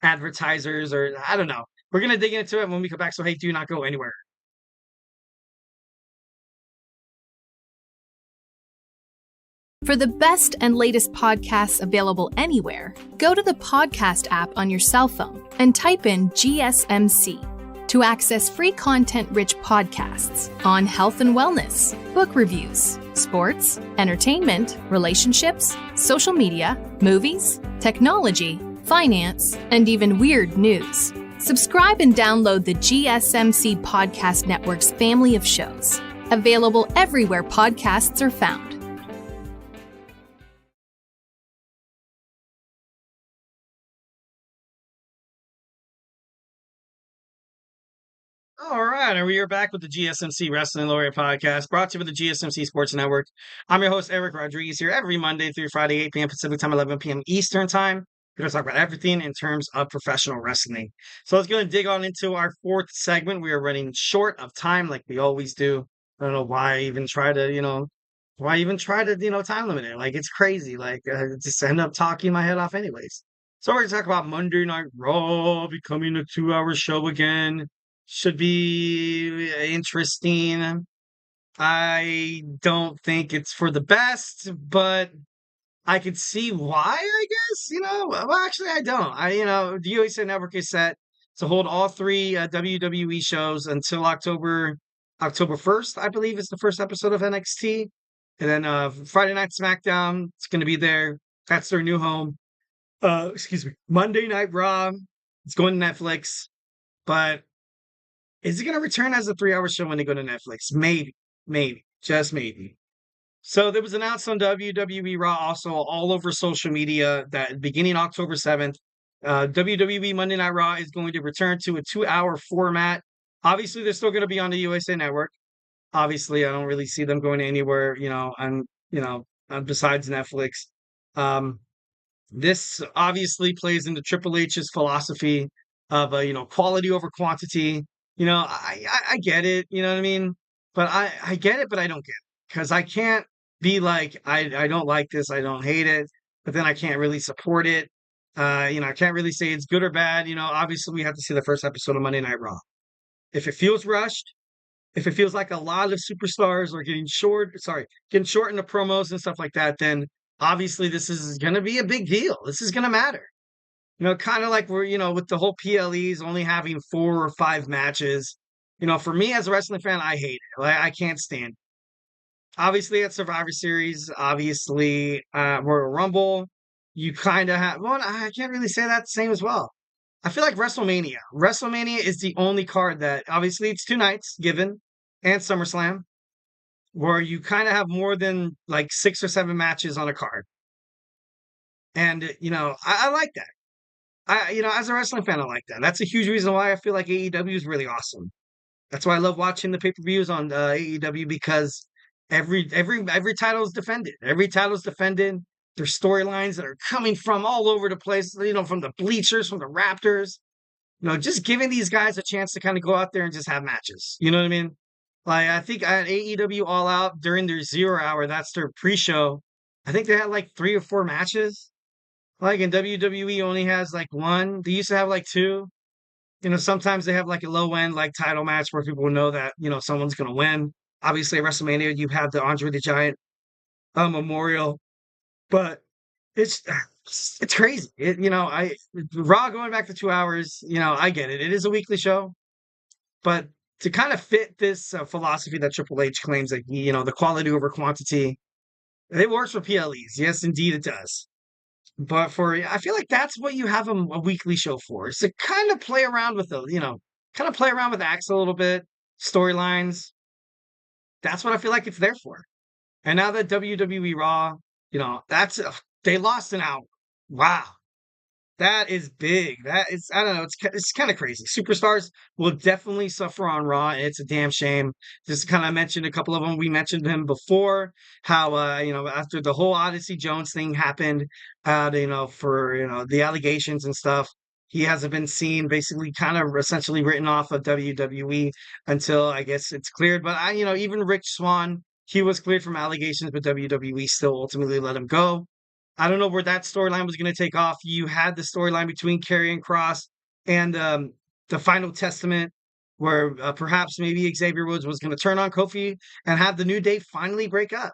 S1: advertisers, or I don't know. We're going to dig into it when we come back. So, hey, do not go anywhere.
S5: For the best and latest podcasts available anywhere, go to the podcast app on your cell phone and type in GSMC to access free content-rich podcasts on health and wellness, book reviews, sports, entertainment, relationships, social media, movies, technology, finance, and even weird news. Subscribe and download the GSMC Podcast Network's family of shows, available everywhere podcasts are found.
S1: All right, and we are back with the GSMC Wrestling Laureate podcast, brought to you by the GSMC Sports Network. I'm your host, Eric Rodriguez, here every Monday through Friday, 8 p.m. Pacific Time, 11 p.m. Eastern Time. We're going to talk about everything in terms of professional wrestling. So let's go and dig on into our 4th segment. We are running short of time like we always do. I don't know why I even try to, time limit it. Like, it's crazy. Like, just end up talking my head off anyways. So we're going to talk about Monday Night Raw becoming a 2-hour show again. Should be interesting. I don't think it's for the best, but I could see why, I guess. Well, actually, I don't. The USA Network is set to hold all 3 WWE shows until October 1st, I believe, is the first episode of NXT. And then Friday Night SmackDown, it's going to be there. That's their new home. Monday Night Raw, it's going to Netflix. But is it going to return as a 3-hour show when they go to Netflix? Maybe, just maybe. So there was announced on WWE Raw, also all over social media, that beginning October 7th, WWE Monday Night Raw is going to return to a 2-hour format. Obviously, they're still going to be on the USA Network. Obviously, I don't really see them going anywhere, besides Netflix. Um, this obviously plays into Triple H's philosophy of, quality over quantity. I get it, you know what I mean? But I get it, but I don't get it because I can't be like, I don't like this, I don't hate it, but then I can't really support it. I can't really say it's good or bad. Obviously we have to see the first episode of Monday Night Raw. If it feels rushed, if it feels like a lot of superstars are getting short in the promos and stuff like that, then obviously this is going to be a big deal. This is going to matter. Kind of like we're, with the whole PLEs only having 4 or 5 matches. For me as a wrestling fan, I hate it. Like, I can't stand it. Obviously at Survivor Series, obviously Royal Rumble, you kind of have, well, I can't really say that the same as well. I feel like WrestleMania. WrestleMania is the only card that obviously it's 2 nights given and SummerSlam where you kind of have more than like 6 or 7 matches on a card. And, I like that. As a wrestling fan, I like that. That's a huge reason why I feel like AEW is really awesome. That's why I love watching the pay-per-views on AEW because every title is defended. Every title is defended. There's storylines that are coming from all over the place, from the bleachers, from the Raptors. Just giving these guys a chance to kind of go out there and just have matches. You know what I mean? Like, I think at AEW All Out during their 0 hour, that's their pre-show, I think they had like 3 or 4 matches. Like in WWE only has like 1. They used to have like 2. Sometimes they have like a low end like title match where people know that, someone's going to win. Obviously, at WrestleMania, you have the Andre the Giant memorial, but it's it's crazy. Raw going back to 2 hours. I get it. It is a weekly show, but to kind of fit this philosophy that Triple H claims that the quality over quantity, it works for PLEs. Yes, indeed, it does. But I feel like that's what you have a weekly show for. Is to kind of play around with kind of play around with acts a little bit, storylines. That's what I feel like it's there for. And now that WWE Raw, they lost an hour. Wow. That is big. That is, I don't know, it's kind of crazy. Superstars will definitely suffer on Raw, and it's a damn shame. Just kind of mentioned a couple of them. We mentioned him before, how after the whole Odyssey Jones thing happened, for the allegations and stuff, he hasn't been seen, basically kind of essentially written off of WWE until I guess it's cleared. But even Rick Swann, he was cleared from allegations, but WWE still ultimately let him go. I don't know where that storyline was going to take off. You had the storyline between Karrion Kross and the Final Testament, where perhaps maybe Xavier Woods was going to turn on Kofi and have the New Day finally break up.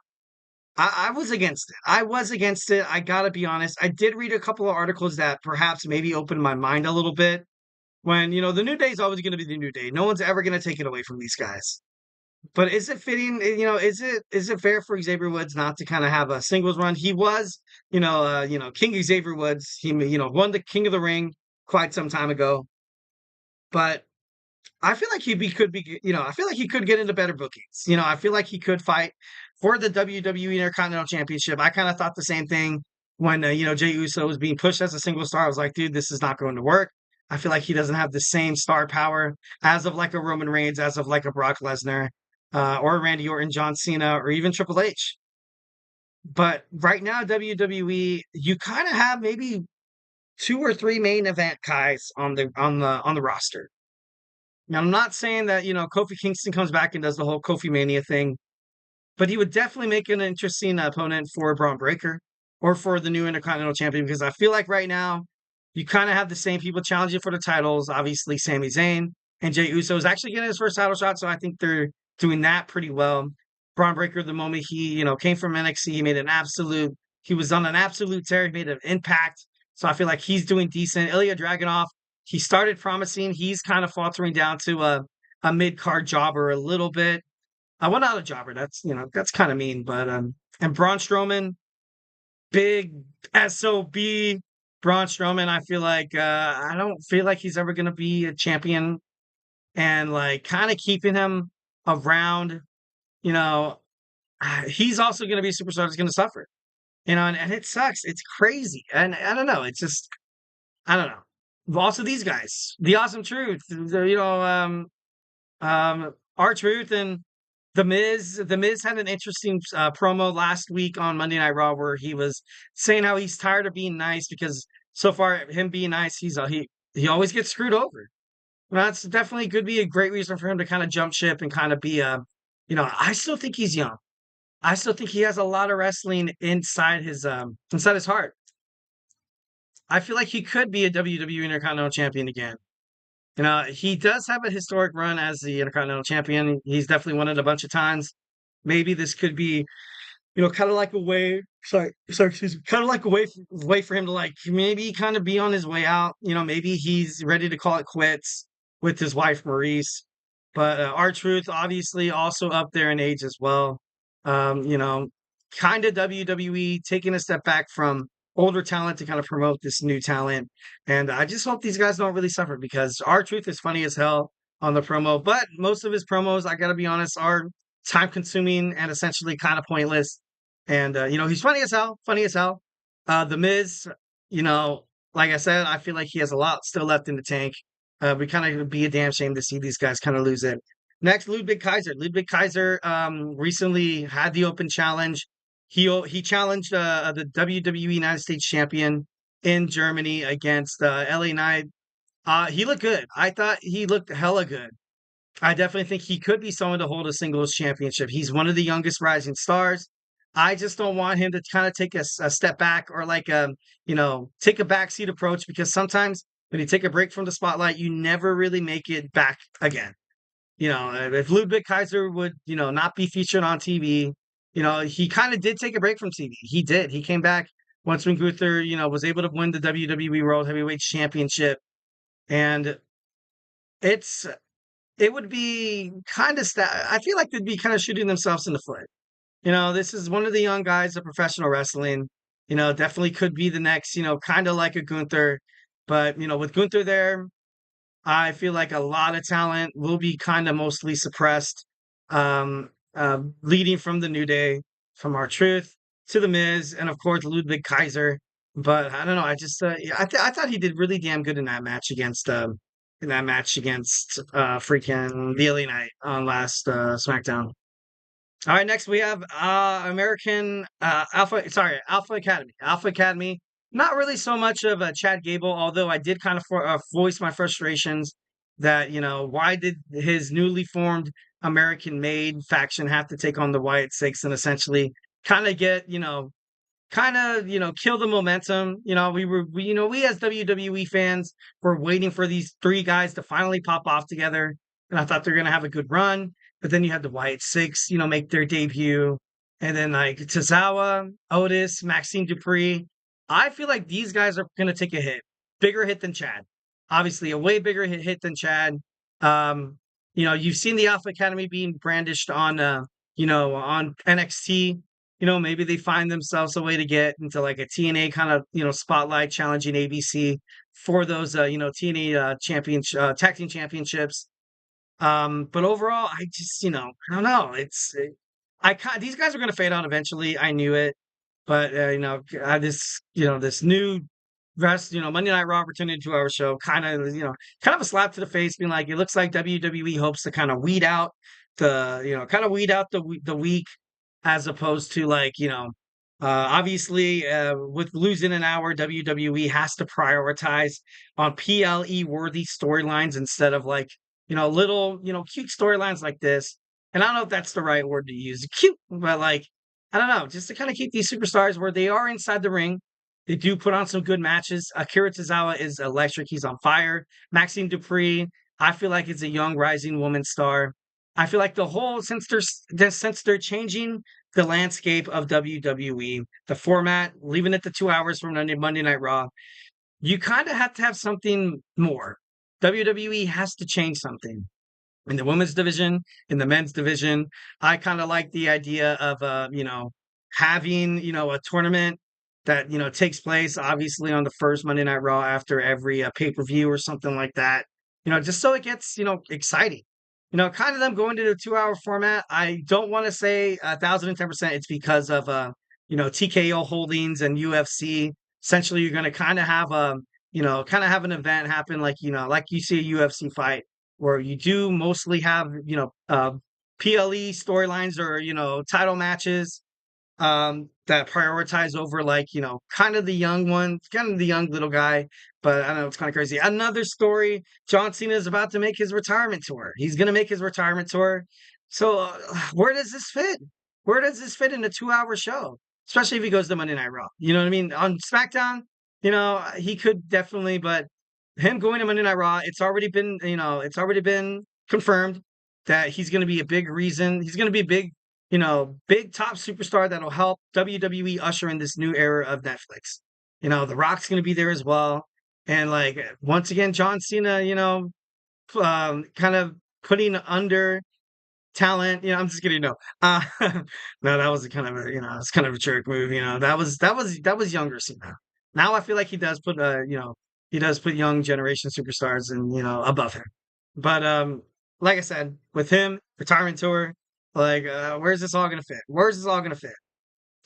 S1: I was against it. I was against it. I got to be honest. I did read a couple of articles that perhaps maybe opened my mind a little bit when, the New Day is always going to be the New Day. No one's ever going to take it away from these guys. But is it fitting? Is it fair for Xavier Woods not to kind of have a singles run? He was, King Xavier Woods. He, won the King of the Ring quite some time ago. But I feel like could be, I feel like he could get into better bookings. I feel like he could fight for the WWE Intercontinental Championship. I kind of thought the same thing when, Jey Uso was being pushed as a single star. I was like, dude, this is not going to work. I feel like he doesn't have the same star power as of like a Roman Reigns, as of like a Brock Lesnar. Or Randy Orton, John Cena, or even Triple H. But right now, WWE, you kind of have maybe 2 or 3 main event guys on the roster. Now, I'm not saying that Kofi Kingston comes back and does the whole Kofi Mania thing, but he would definitely make an interesting opponent for Braun Breaker or for the new Intercontinental Champion, because I feel like right now you kind of have the same people challenging for the titles. Obviously, Sami Zayn and Jey Uso is actually getting his first title shot, so I think they're doing that pretty well. Braun Breaker, the moment he, came from NXT, he was on an absolute tear. He made an impact. So I feel like he's doing decent. Ilya Dragunov, he started promising. He's kind of faltering down to a mid-card jobber a little bit. Well, not a jobber. That's kind of mean. But, and Braun Strowman, big SOB. Braun Strowman, I feel like, I don't feel like he's ever going to be a champion. And like kind of keeping him around, he's also going to be a superstar that's going to suffer. And it sucks. It's crazy. And I don't know. It's just, I don't know. Also, these guys, the Awesome Truth, R-Truth and The Miz. The Miz had an interesting promo last week on Monday Night Raw where he was saying how he's tired of being nice because so far him being nice, he always gets screwed over. Well, that's definitely could be a great reason for him to kind of jump ship and kind of be I still think he's young. I still think he has a lot of wrestling inside his heart. I feel like he could be a WWE Intercontinental Champion again. He does have a historic run as the Intercontinental Champion. He's definitely won it a bunch of times. Maybe this could be, kind of like a way. Excuse me. Kind of like a way for him to like maybe kind of be on his way out. Maybe he's ready to call it quits with his wife Maurice. But R-Truth obviously also up there in age as well. Kind of WWE taking a step back from older talent to kind of promote this new talent. And I just hope these guys don't really suffer because R-Truth is funny as hell on the promo, but most of his promos, I gotta be honest, are time consuming and essentially kind of pointless. And he's funny as hell, funny as hell. The Miz, like I said, I feel like he has a lot still left in the tank. We kind of be a damn shame to see these guys kind of lose it. Next, Ludwig Kaiser. Ludwig Kaiser recently had the open challenge. He challenged the WWE United States champion in Germany against LA Knight. He looked good. I thought he looked hella good. I definitely think he could be someone to hold a singles championship. He's one of the youngest rising stars. I just don't want him to kind of take a step back or like take a backseat approach because sometimes when you take a break from the spotlight, you never really make it back again. If Ludwig Kaiser would, not be featured on TV, he kind of did take a break from TV. He did. He came back once when Gunther, was able to win the WWE World Heavyweight Championship. And it would be kind of, I feel like they'd be kind of shooting themselves in the foot. This is one of the young guys of professional wrestling, definitely could be the next, kind of like a Gunther. But, with Gunther there, I feel like a lot of talent will be kind of mostly suppressed, leading from the New Day, from R-Truth to The Miz, and of course Ludwig Kaiser. But I don't know. I just I thought he did really damn good in that match against freaking the LA Knight on last SmackDown. All right, next we have American Alpha Academy. Alpha Academy. Not really so much of a Chad Gable, although I did kind of voice my frustrations that, why did his newly formed American-made faction have to take on the Wyatt Sicks and essentially kind of get, kill the momentum. We as WWE fans were waiting for these three guys to finally pop off together, and I thought they're going to have a good run. But then you had the Wyatt Sicks, make their debut, and then like Tozawa, Otis, Maxine Dupree. I feel like these guys are going to take a hit, bigger hit than Chad. Obviously, a way bigger hit than Chad. You've seen the Alpha Academy being brandished on NXT. Maybe they find themselves a way to get into like a TNA kind of, spotlight challenging ABC for those, TNA tag team championships. But overall, I just, I don't know. These guys are going to fade out eventually. I knew it. But, this new Monday Night Raw returning 2-hour show, kind of a slap to the face, being like, it looks like WWE hopes to kind of weed out the weak, as opposed to like, obviously, with losing an hour, WWE has to prioritize on PLE worthy storylines instead of like, little, cute storylines like this. And I don't know if that's the right word to use, cute, but like, I don't know, just to kind of keep these superstars where they are inside the ring. They do put on some good matches. Akira Tozawa is electric. He's on fire. Maxine Dupree, I feel like is a young rising woman star. I feel like since they're changing the landscape of WWE, the format, leaving it to 2 hours from Monday Night Raw, you kind of have to have something more. WWE has to change something. In the women's division, in the men's division, I kind of like the idea of, having, a tournament that, takes place obviously on the first Monday Night Raw after every pay-per-view or something like that, just so it gets, exciting. kind of them going to the 2-hour format. I don't want to say 1,010% it's because of, TKO Holdings and UFC. Essentially, you're going to kind of have an event happen like you see a UFC fight where you do mostly have, PLE storylines or, title matches that prioritize over kind of the young one, kind of the young little guy. But I don't know, it's kind of crazy. Another story, John Cena is about to make his retirement tour. He's going to make his retirement tour. So where does this fit? Where does this fit in a 2-hour show? Especially if he goes to Monday Night Raw. You know what I mean? On SmackDown, he could definitely, but him going to Monday Night Raw, it's already been confirmed that he's going to be a big reason. He's going to be a big top superstar that'll help WWE usher in this new era of Netflix. The Rock's going to be there as well. And once again, John Cena, kind of putting under talent. I'm just kidding. No, no, that was kind of it's kind of a jerk move. That was younger Cena. Now I feel like he does put young generation superstars and above him. But like I said, with him retirement tour, where's this all gonna fit? Where's this all gonna fit?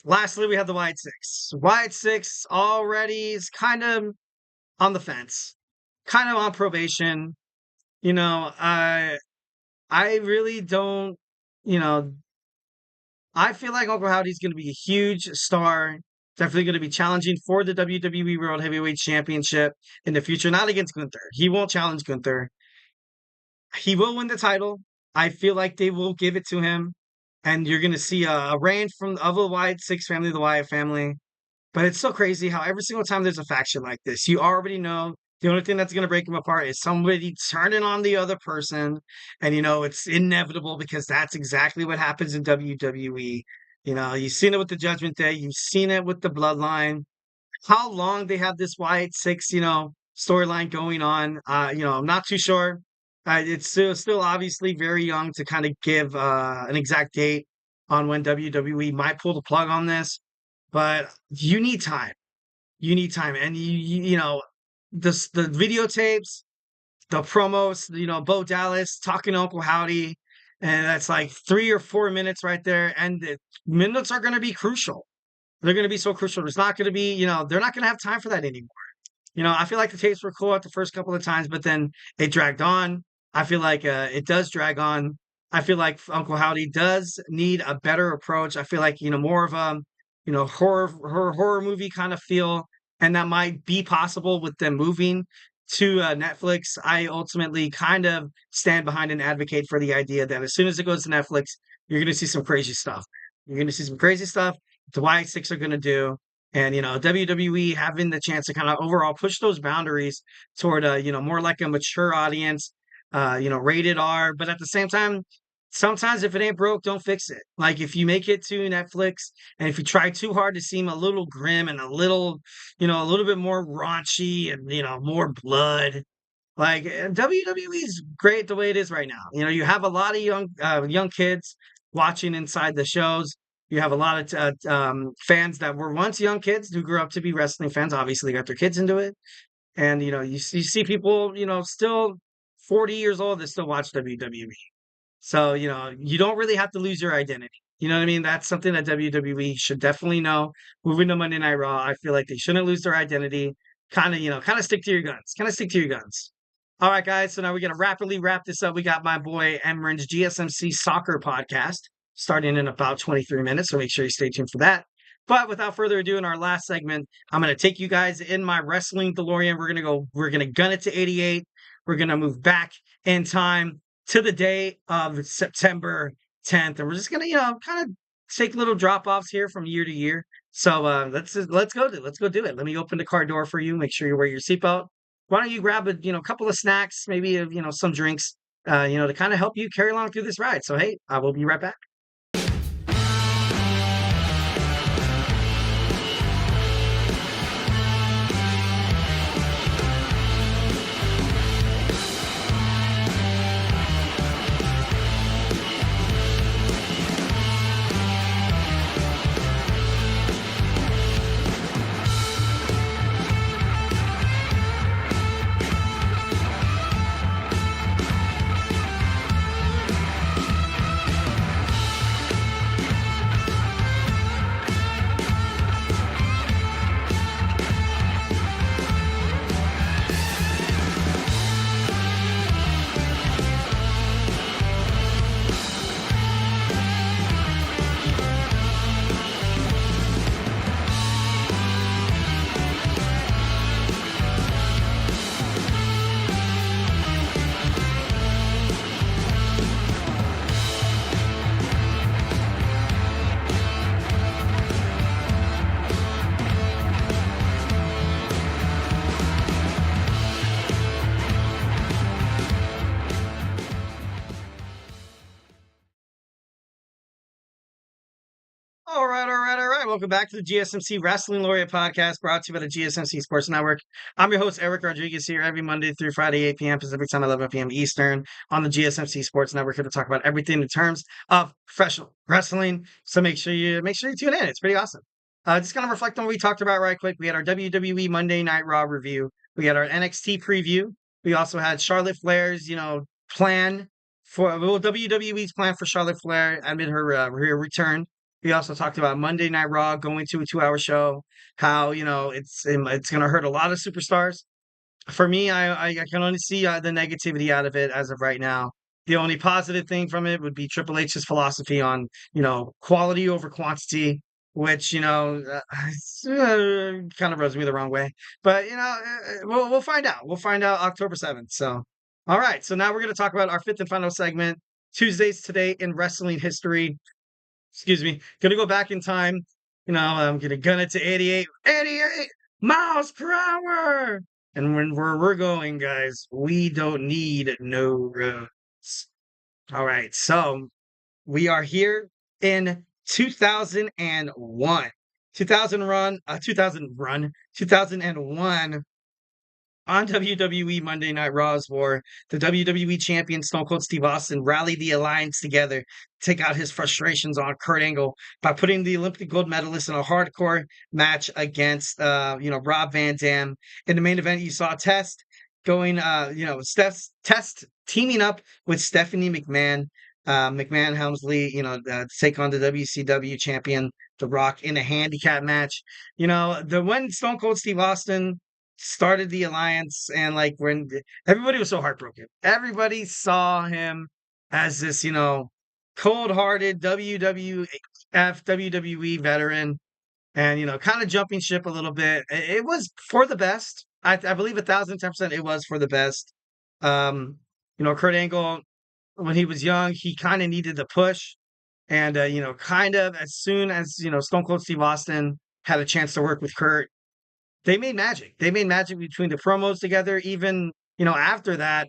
S1: Lastly, we have the Wyatt Sicks. Wyatt Sicks already is kind of on the fence, kind of on probation. I really don't, I feel like Uncle Howdy's going to be a huge star, definitely going to be challenging for the WWE World Heavyweight Championship in the future, not against Gunther. He won't challenge Gunther. He will win the title. I feel like they will give it to him, and you're going to see a reign of the Wyatt Sicks family, the Wyatt family. But it's so crazy how every single time there's a faction like this, you already know the only thing that's going to break them apart is somebody turning on the other person. And, it's inevitable because that's exactly what happens in WWE. You've seen it with the Judgment Day. You've seen it with the Bloodline. How long they have this Wyatt Sicks, storyline going on, I'm not too sure. It's still obviously very young to kind of give an exact date on when WWE might pull the plug on this. But you need time. You need time. And, the videotapes, the promos, Bo Dallas talking to Uncle Howdy, and that's 3 or 4 minutes right there. And the minutes are going to be crucial. They're going to be so crucial. There's not going to be, they're not going to have time for that anymore. I feel like the tapes were cool at the first couple of times, but then it dragged on. I feel like it does drag on. I feel like Uncle Howdy does need a better approach. I feel like, more of a, horror movie kind of feel, and that might be possible with them moving to Netflix. I ultimately kind of stand behind and advocate for the idea that as soon as it goes to Netflix, you're going to see some crazy stuff. You're going to see some crazy stuff the Wyatt Sicks are going to do. And, WWE having the chance to kind of overall push those boundaries toward, more like a mature audience, rated R. But at the same time, sometimes if it ain't broke, don't fix it. If you make it to Netflix and if you try too hard to seem a little grim and a little bit more raunchy and, more blood, WWE is great the way it is right now. You have a lot of young kids watching inside the shows. You have a lot of fans that were once young kids who grew up to be wrestling fans, obviously got their kids into it. And, you see people, still 40 years old that still watch WWE. So, you don't really have to lose your identity. You know what I mean? That's something that WWE should definitely know. Moving to Monday Night Raw, I feel like they shouldn't lose their identity. Kind of stick to your guns. All right, guys. So now we're going to rapidly wrap this up. We got my boy Emran's GSMC Soccer podcast starting in about 23 minutes. So make sure you stay tuned for that. But without further ado, in our last segment, I'm going to take you guys in my wrestling DeLorean. We're going to gun it to 88. We're going to move back in time to the day of September 10th. And we're just going to, kind of take little drop-offs here from year to year. So let's go do it. Let me open the car door for you. Make sure you wear your seatbelt. Why don't you grab a couple of snacks, maybe some drinks, to kind of help you carry along through this ride. So hey, I will be right back. All right. Welcome back to the GSMC Wrestling Laureate podcast brought to you by the GSMC Sports Network. I'm your host, Eric Rodriguez, here every Monday through Friday, 8 p.m. Pacific Time, 11 p.m. Eastern on the GSMC Sports Network, here to talk about everything in terms of professional wrestling. So make sure you tune in. It's pretty awesome. Just kind of reflect on what we talked about right quick. We had our WWE Monday Night Raw review. We had our NXT preview. We also had Charlotte Flair's, plan WWE's plan for Charlotte Flair amid her return. We also talked about Monday Night Raw going to a 2-hour show, how, it's going to hurt a lot of superstars. For me, I can only see the negativity out of it as of right now. The only positive thing from it would be Triple H's philosophy on, quality over quantity, which, kind of rubs me the wrong way. But, we'll find out. We'll find out October 7th. So, all right. So now we're going to talk about our fifth and final segment, Tuesdays Today in Wrestling History. Excuse me, gonna go back in time. I'm gonna gun it to 88 miles per hour. And where we're going, guys, we don't need no roads. All right, so we are here in 2001. 2001 on WWE Monday Night Raw's War, the WWE champion Stone Cold Steve Austin rallied the Alliance together to take out his frustrations on Kurt Angle by putting the Olympic gold medalist in a hardcore match against, Rob Van Dam. In the main event, you saw Test going, Test teaming up with Stephanie McMahon, Helmsley, to take on the WCW champion, The Rock, in a handicap match. When Stone Cold Steve Austin started the Alliance, and when everybody was so heartbroken, everybody saw him as this, cold-hearted WWE veteran, and kind of jumping ship a little bit. It was for the best. I believe 1,010% it was for the best. Kurt Angle, when he was young, he kind of needed the push, and kind of as soon as Stone Cold Steve Austin had a chance to work with Kurt, they made magic. They made magic between the promos together. Even, after that,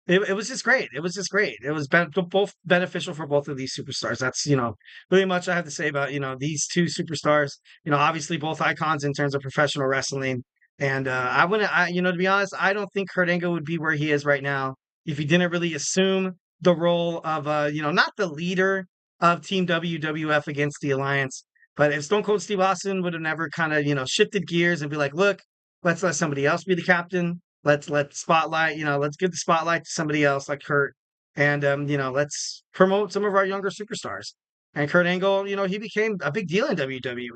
S1: it was just great. It was just great. It was both beneficial for both of these superstars. That's, really much I have to say about, these two superstars. Obviously both icons in terms of professional wrestling. And to be honest, I don't think Kurt Angle would be where he is right now if he didn't really assume the role of, not the leader of Team WWF against the Alliance. But if Stone Cold Steve Austin would have never kind of, shifted gears and be like, look, let's let somebody else be the captain. Let's spotlight, let's give the spotlight to somebody else like Kurt. And, let's promote some of our younger superstars. And Kurt Angle, he became a big deal in WWE.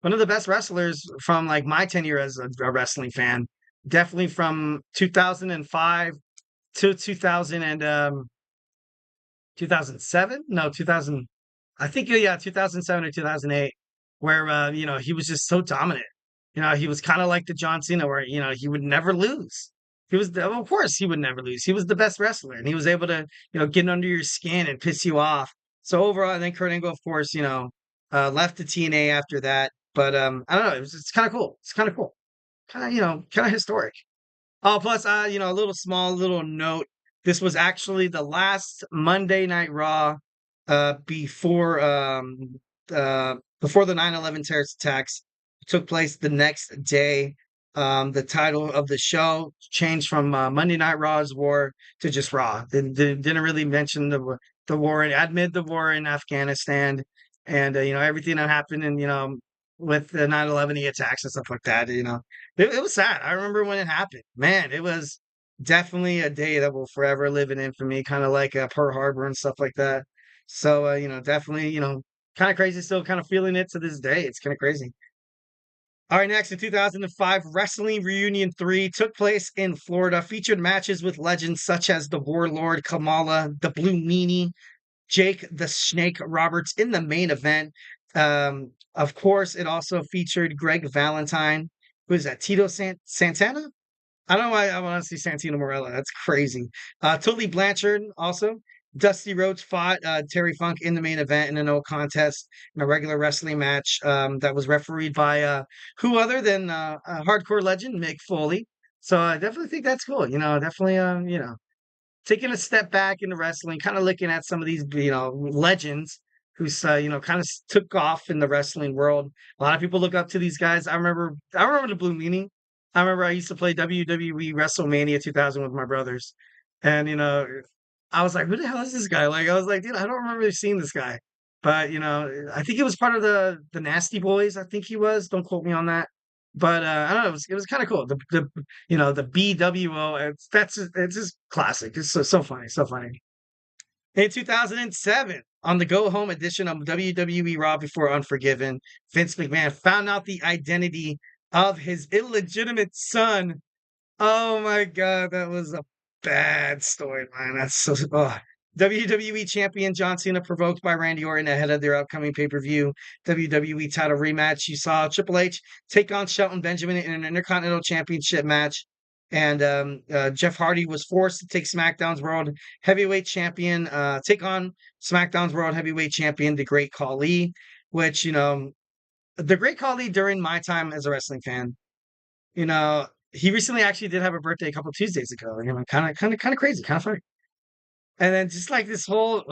S1: One of the best wrestlers from my tenure as a wrestling fan. Definitely from 2005 to 2007? No, 2000. I think, yeah, 2007 or 2008, where, he was just so dominant. He was kind of like the John Cena, where, he would never lose. Of course, he would never lose. He was the best wrestler, and he was able to, get under your skin and piss you off. So overall, I think Kurt Angle, of course, left the TNA after that. But I don't know. It's kind of cool. It's kind of cool. Kind of historic. Oh, plus, a little note. This was actually the last Monday Night Raw before the 9/11 terrorist attacks took place the next day. The title of the show changed from Monday Night Raw's War to just Raw. They didn't really mention the war admit the war in Afghanistan, and everything that happened, and with the 9/11 attacks and stuff like that. It was sad. I remember when it happened. Man, it was definitely a day that will forever live in infamy, kind of like Pearl Harbor and stuff like that. So, definitely, kind of crazy, still kind of feeling it to this day. It's kind of crazy. All right, next, in 2005, Wrestling Reunion 3 took place in Florida, featured matches with legends such as the Warlord, Kamala, the Blue Meanie, Jake the Snake Roberts in the main event. Of course, it also featured Greg Valentine. Who is that? Tito Santana? I don't know why I want to see Santino Morella. That's crazy. Tully Blanchard also. Dusty Rhodes fought Terry Funk in the main event in a no contest in a regular wrestling match that was refereed by who other than a hardcore legend, Mick Foley. So I definitely think that's cool. Definitely, taking a step back into wrestling, kind of looking at some of these, legends who's kind of took off in the wrestling world. A lot of people look up to these guys. I remember the Blue Meanie. I remember I used to play WWE WrestleMania 2000 with my brothers, and I was like, who the hell is this guy? Like, I was like, dude, I don't remember seeing this guy. But I think it was part of the Nasty Boys. I think he was. Don't quote me on that. But I don't know. It was kind of cool. The BWO. It's just classic. It's so funny, so funny. In 2007, on the go home edition of WWE Raw Before Unforgiven, Vince McMahon found out the identity of his illegitimate son. Oh my God, that was a bad storyline. That's so. Oh. WWE Champion John Cena provoked by Randy Orton ahead of their upcoming pay-per-view WWE title rematch. You saw Triple H take on Shelton Benjamin in an Intercontinental Championship match. And Jeff Hardy was forced to take SmackDown's World Heavyweight Champion, take on SmackDown's World Heavyweight Champion, the Great Khali, which, the Great Khali during my time as a wrestling fan, he recently actually did have a birthday a couple Tuesdays ago. Kind of crazy, kind of funny. And then just like this whole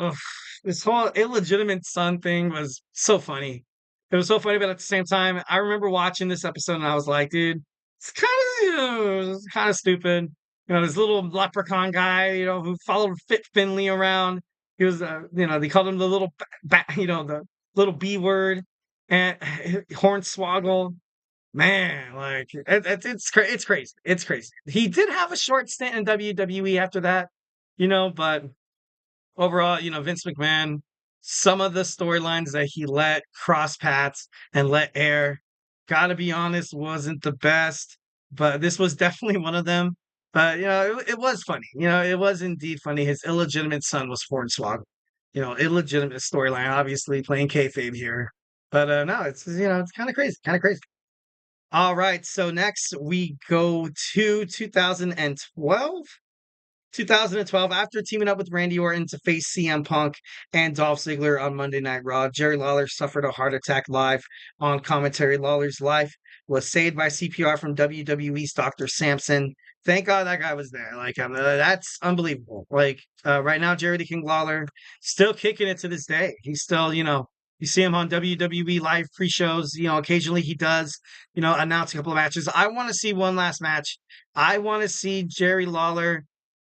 S1: illegitimate son thing was so funny. It was so funny, but at the same time, I remember watching this episode and I was like, dude, it's kind of stupid. This little leprechaun guy, who followed Fit Finley around. He was, they called him the little the little B word, and Hornswoggle. Man, like it's crazy. It's crazy. He did have a short stint in WWE after that, but overall, Vince McMahon, some of the storylines that he let cross paths and let air, gotta be honest, wasn't the best. But this was definitely one of them. But it was funny. It was indeed funny. His illegitimate son was Hornswoggle. Illegitimate storyline, obviously playing kayfabe here. But no, it's kind of crazy, kind of crazy. All right, so next we go to 2012. 2012, after teaming up with Randy Orton to face CM Punk and Dolph Ziggler on Monday Night Raw, Jerry Lawler suffered a heart attack live on commentary. Lawler's life was saved by CPR from WWE's Dr. Sampson. Thank God that guy was there. Like, that's unbelievable. Like, right now, Jerry the King Lawler still kicking it to this day. He's still, you see him on WWE live pre-shows. Occasionally he does, announce a couple of matches. I want to see one last match. I want to see Jerry Lawler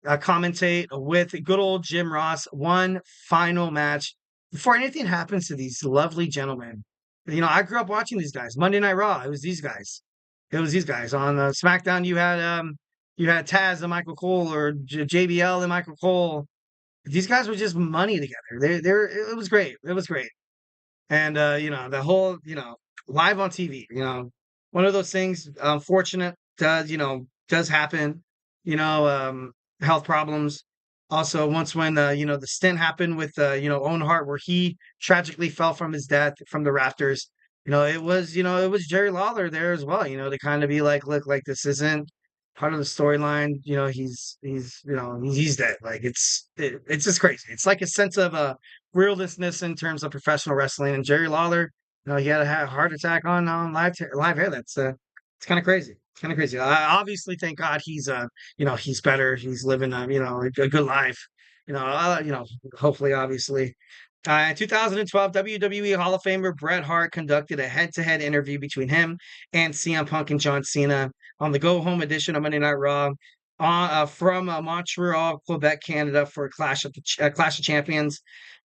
S1: commentate with good old Jim Ross, one final match before anything happens to these lovely gentlemen. I grew up watching these guys. Monday Night Raw, it was these guys. It was these guys. On SmackDown, you had Taz and Michael Cole, or JBL and Michael Cole. These guys were just money together. It was great. It was great. And the whole, live on TV, one of those things, unfortunate, does happen. Health problems. Also, once when the stint happened with Owen Hart, where he tragically fell from his death from the rafters. It was Jerry Lawler there as well. To kind of be like, look, like this isn't part of the storyline. He's dead. Like it's just crazy. It's like a sense of realness in terms of professional wrestling. And Jerry Lawler, he had a heart attack on live air. That's it's kind of crazy. It's kind of crazy. I obviously, thank God he's he's better. He's living a good life. Hopefully, obviously. In 2012, WWE Hall of Famer Bret Hart conducted a head-to-head interview between him and CM Punk and John Cena on the go-home edition of Monday Night Raw from Montreal, Quebec, Canada, for Clash of Champions.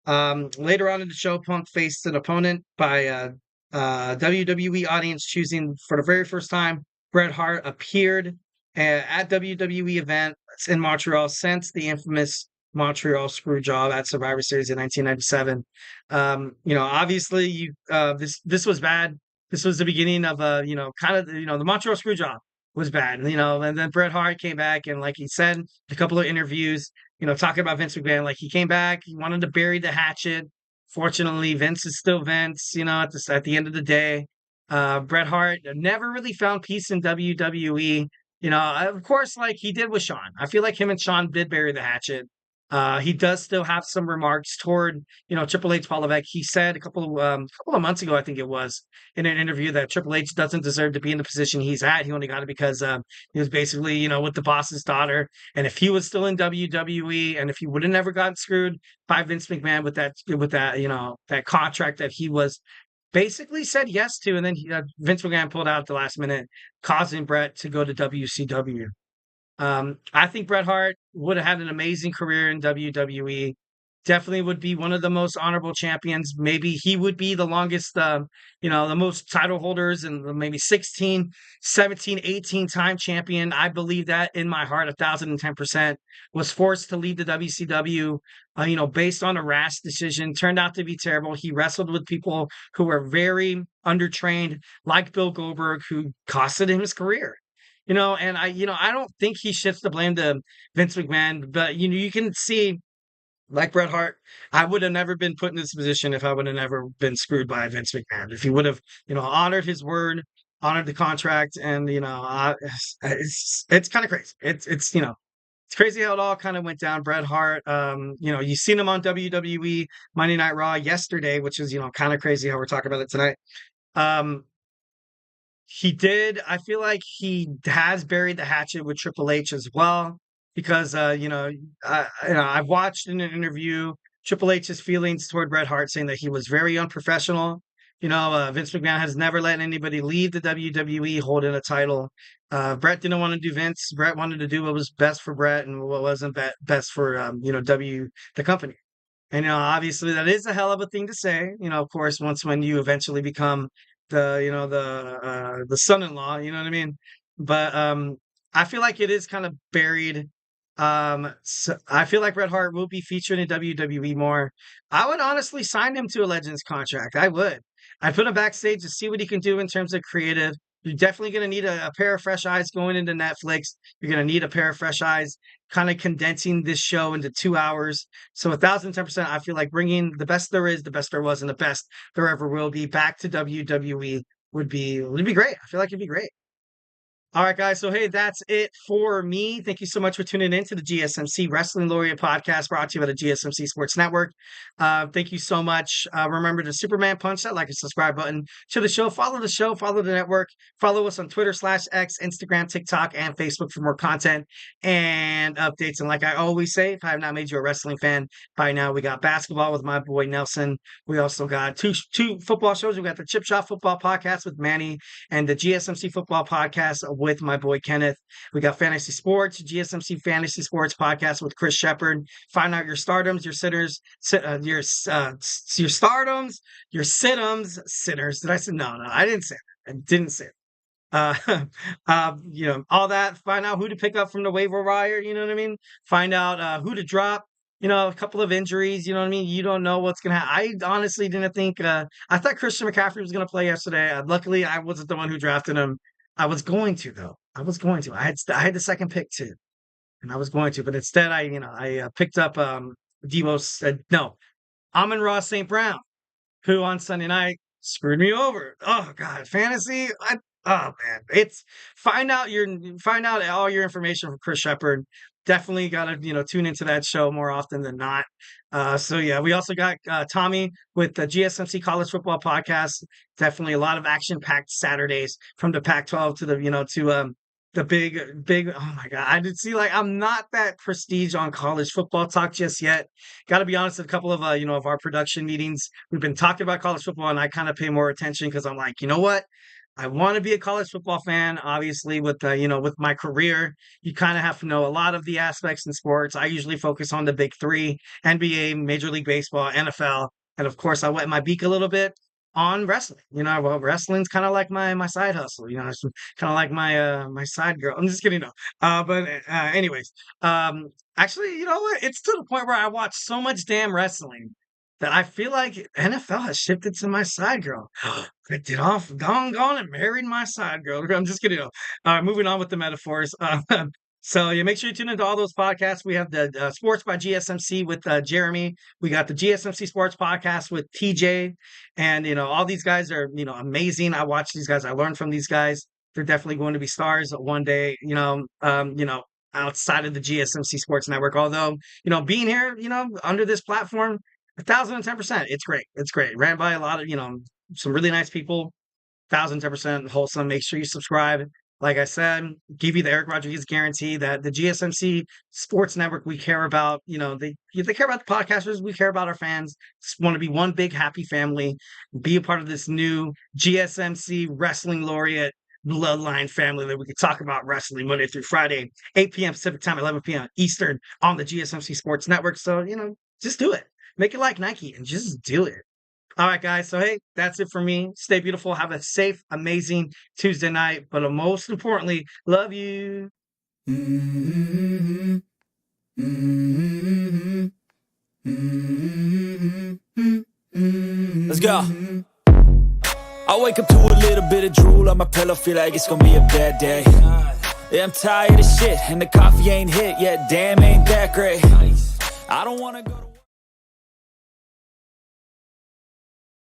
S1: Later on in the show, Punk faced an opponent by WWE audience choosing for the very first time. Bret Hart appeared at WWE event in Montreal since the infamous Montreal Screwjob at Survivor Series in 1997. Obviously, this was bad. This was the beginning of the Montreal Screwjob was bad. And then Bret Hart came back, and like he said in a couple of interviews, talking about Vince McMahon, like he came back, he wanted to bury the hatchet. Fortunately, Vince is still Vince. At the end of the day. Bret Hart never really found peace in WWE. Of course, like he did with Shawn. I feel like him and Shawn did bury the hatchet. He does still have some remarks toward, Triple H Palovek. He said a couple of months ago, I think it was, in an interview that Triple H doesn't deserve to be in the position he's at. He only got it because he was basically, with the boss's daughter. And if he was still in WWE, and if he would have never gotten screwed by Vince McMahon with that, that contract that he was basically said yes to, and then Vince McMahon pulled out at the last minute, causing Bret to go to WCW. I think Bret Hart would have had an amazing career in WWE. Definitely would be one of the most honorable champions. Maybe he would be the longest, the most title holders, and maybe 16, 17, 18 time champion. I believe that in my heart, 1,010%. Was forced to leave the WCW, based on a rash decision. Turned out to be terrible. He wrestled with people who were very undertrained, like Bill Goldberg, who costed him his career. And I don't think he shifts the blame to Vince McMahon, but you can see, like Bret Hart, I would have never been put in this position if I would have never been screwed by Vince McMahon. If he would have, honored his word, honored the contract, and it's kind of crazy. It's crazy how it all kind of went down. Bret Hart, you seen him on WWE Monday Night Raw yesterday, which is kind of crazy how we're talking about it tonight. He did. I feel like he has buried the hatchet with Triple H as well, because I've watched in an interview Triple H's feelings toward Bret Hart, saying that he was very unprofessional. Vince McMahon has never let anybody leave the WWE holding a title. Bret didn't want to do Vince. Bret wanted to do what was best for Bret and what wasn't best for the company. And obviously that is a hell of a thing to say. Of course, when you eventually become the son-in-law, you know what I mean? But I feel like it is kind of buried. So I feel like Bret Hart will be featured in WWE more. I would honestly sign him to a Legends contract. I would. I'd put him backstage to see what he can do in terms of creative. You're definitely going to need a pair of fresh eyes going into Netflix. You're going to need a pair of fresh eyes kind of condensing this show into 2 hours. So 1,010%, I feel like bringing the best there is, the best there was, and the best there ever will be back to WWE would be great. I feel like it'd be great. All right, guys. So, hey, that's it for me. Thank you so much for tuning in to the GSMC Wrestling Laureate podcast, brought to you by the GSMC Sports Network. Thank you so much. Remember to Superman punch that like and subscribe button to the show. Follow the show, follow the network, follow us on Twitter/X, Instagram, TikTok, and Facebook for more content and updates. And like I always say, if I have not made you a wrestling fan by now, we got basketball with my boy Nelson. We also got two football shows. We got the Chip Shot Football Podcast with Manny and the GSMC Football Podcast with my boy Kenneth. We got fantasy sports, GSMC Fantasy Sports Podcast with Chris Shepard. Find out your stardoms, your sitters, your stardoms, your sitters. Did I say no? I didn't say it. I didn't say it. All that. Find out who to pick up from the waiver wire. You know what I mean? Find out who to drop. A couple of injuries, you know what I mean? You don't know what's going to happen. I honestly didn't think, I thought Christian McCaffrey was going to play yesterday. Luckily, I wasn't the one who drafted him. I was going to, though. I had the second pick, too. And I was going to, but instead, I picked up Amon-Ra St. Brown, who on Sunday night screwed me over. Oh, God. Fantasy? Oh, man. Find out all your information from Chris Shepard. Definitely got to, tune into that show more often than not. We also got Tommy with the GSMC College Football Podcast. Definitely a lot of action-packed Saturdays from the Pac-12 to the big. Oh my God, I did see I'm not that prestige on college football talk just yet. Got to be honest, a couple of of our production meetings, we've been talking about college football, and I kind of pay more attention because I'm like, you know what? I want to be a college football fan. Obviously, with with my career, you kind of have to know a lot of the aspects in sports. I usually focus on the big three: NBA, Major League Baseball, NFL, and of course, I wet my beak a little bit on wrestling. Wrestling's kind of like my side hustle. It's kind of like my side girl. I'm just kidding, no. Anyways, actually, you know what? It's to the point where I watch so much damn wrestling that I feel like NFL has shifted to my side girl. I did off, gone and married my side girl. I'm just kidding. Moving on with the metaphors. So make sure you tune into all those podcasts. We have the Sports by GSMC with Jeremy. We got the GSMC Sports Podcast with TJ, and all these guys are amazing. I watch these guys. I learn from these guys. They're definitely going to be stars one day. outside of the GSMC Sports Network. Although, being here, under this platform, 1,010%. It's great. It's great. Ran by a lot of, some really nice people. 1,010% wholesome. Make sure you subscribe. Like I said, give you the Eric Rodriguez guarantee that the GSMC Sports Network, we care about, they care about the podcasters. We care about our fans. Just want to be one big happy family. Be a part of this new GSMC Wrestling Laureate bloodline family that we can talk about wrestling Monday through Friday, 8 p.m. Pacific time, 11 p.m. Eastern on the GSMC Sports Network. So, just do it. Make it like Nike and just do it. All right, guys. So, hey, that's it for me. Stay beautiful. Have a safe, amazing Tuesday night. But most importantly, love you.
S3: Let's go. I wake up to a little bit of drool on my pillow, feel like it's gonna be a bad day. Yeah, I'm tired of shit, and the coffee ain't hit yet. Damn, ain't that great. I don't wanna go to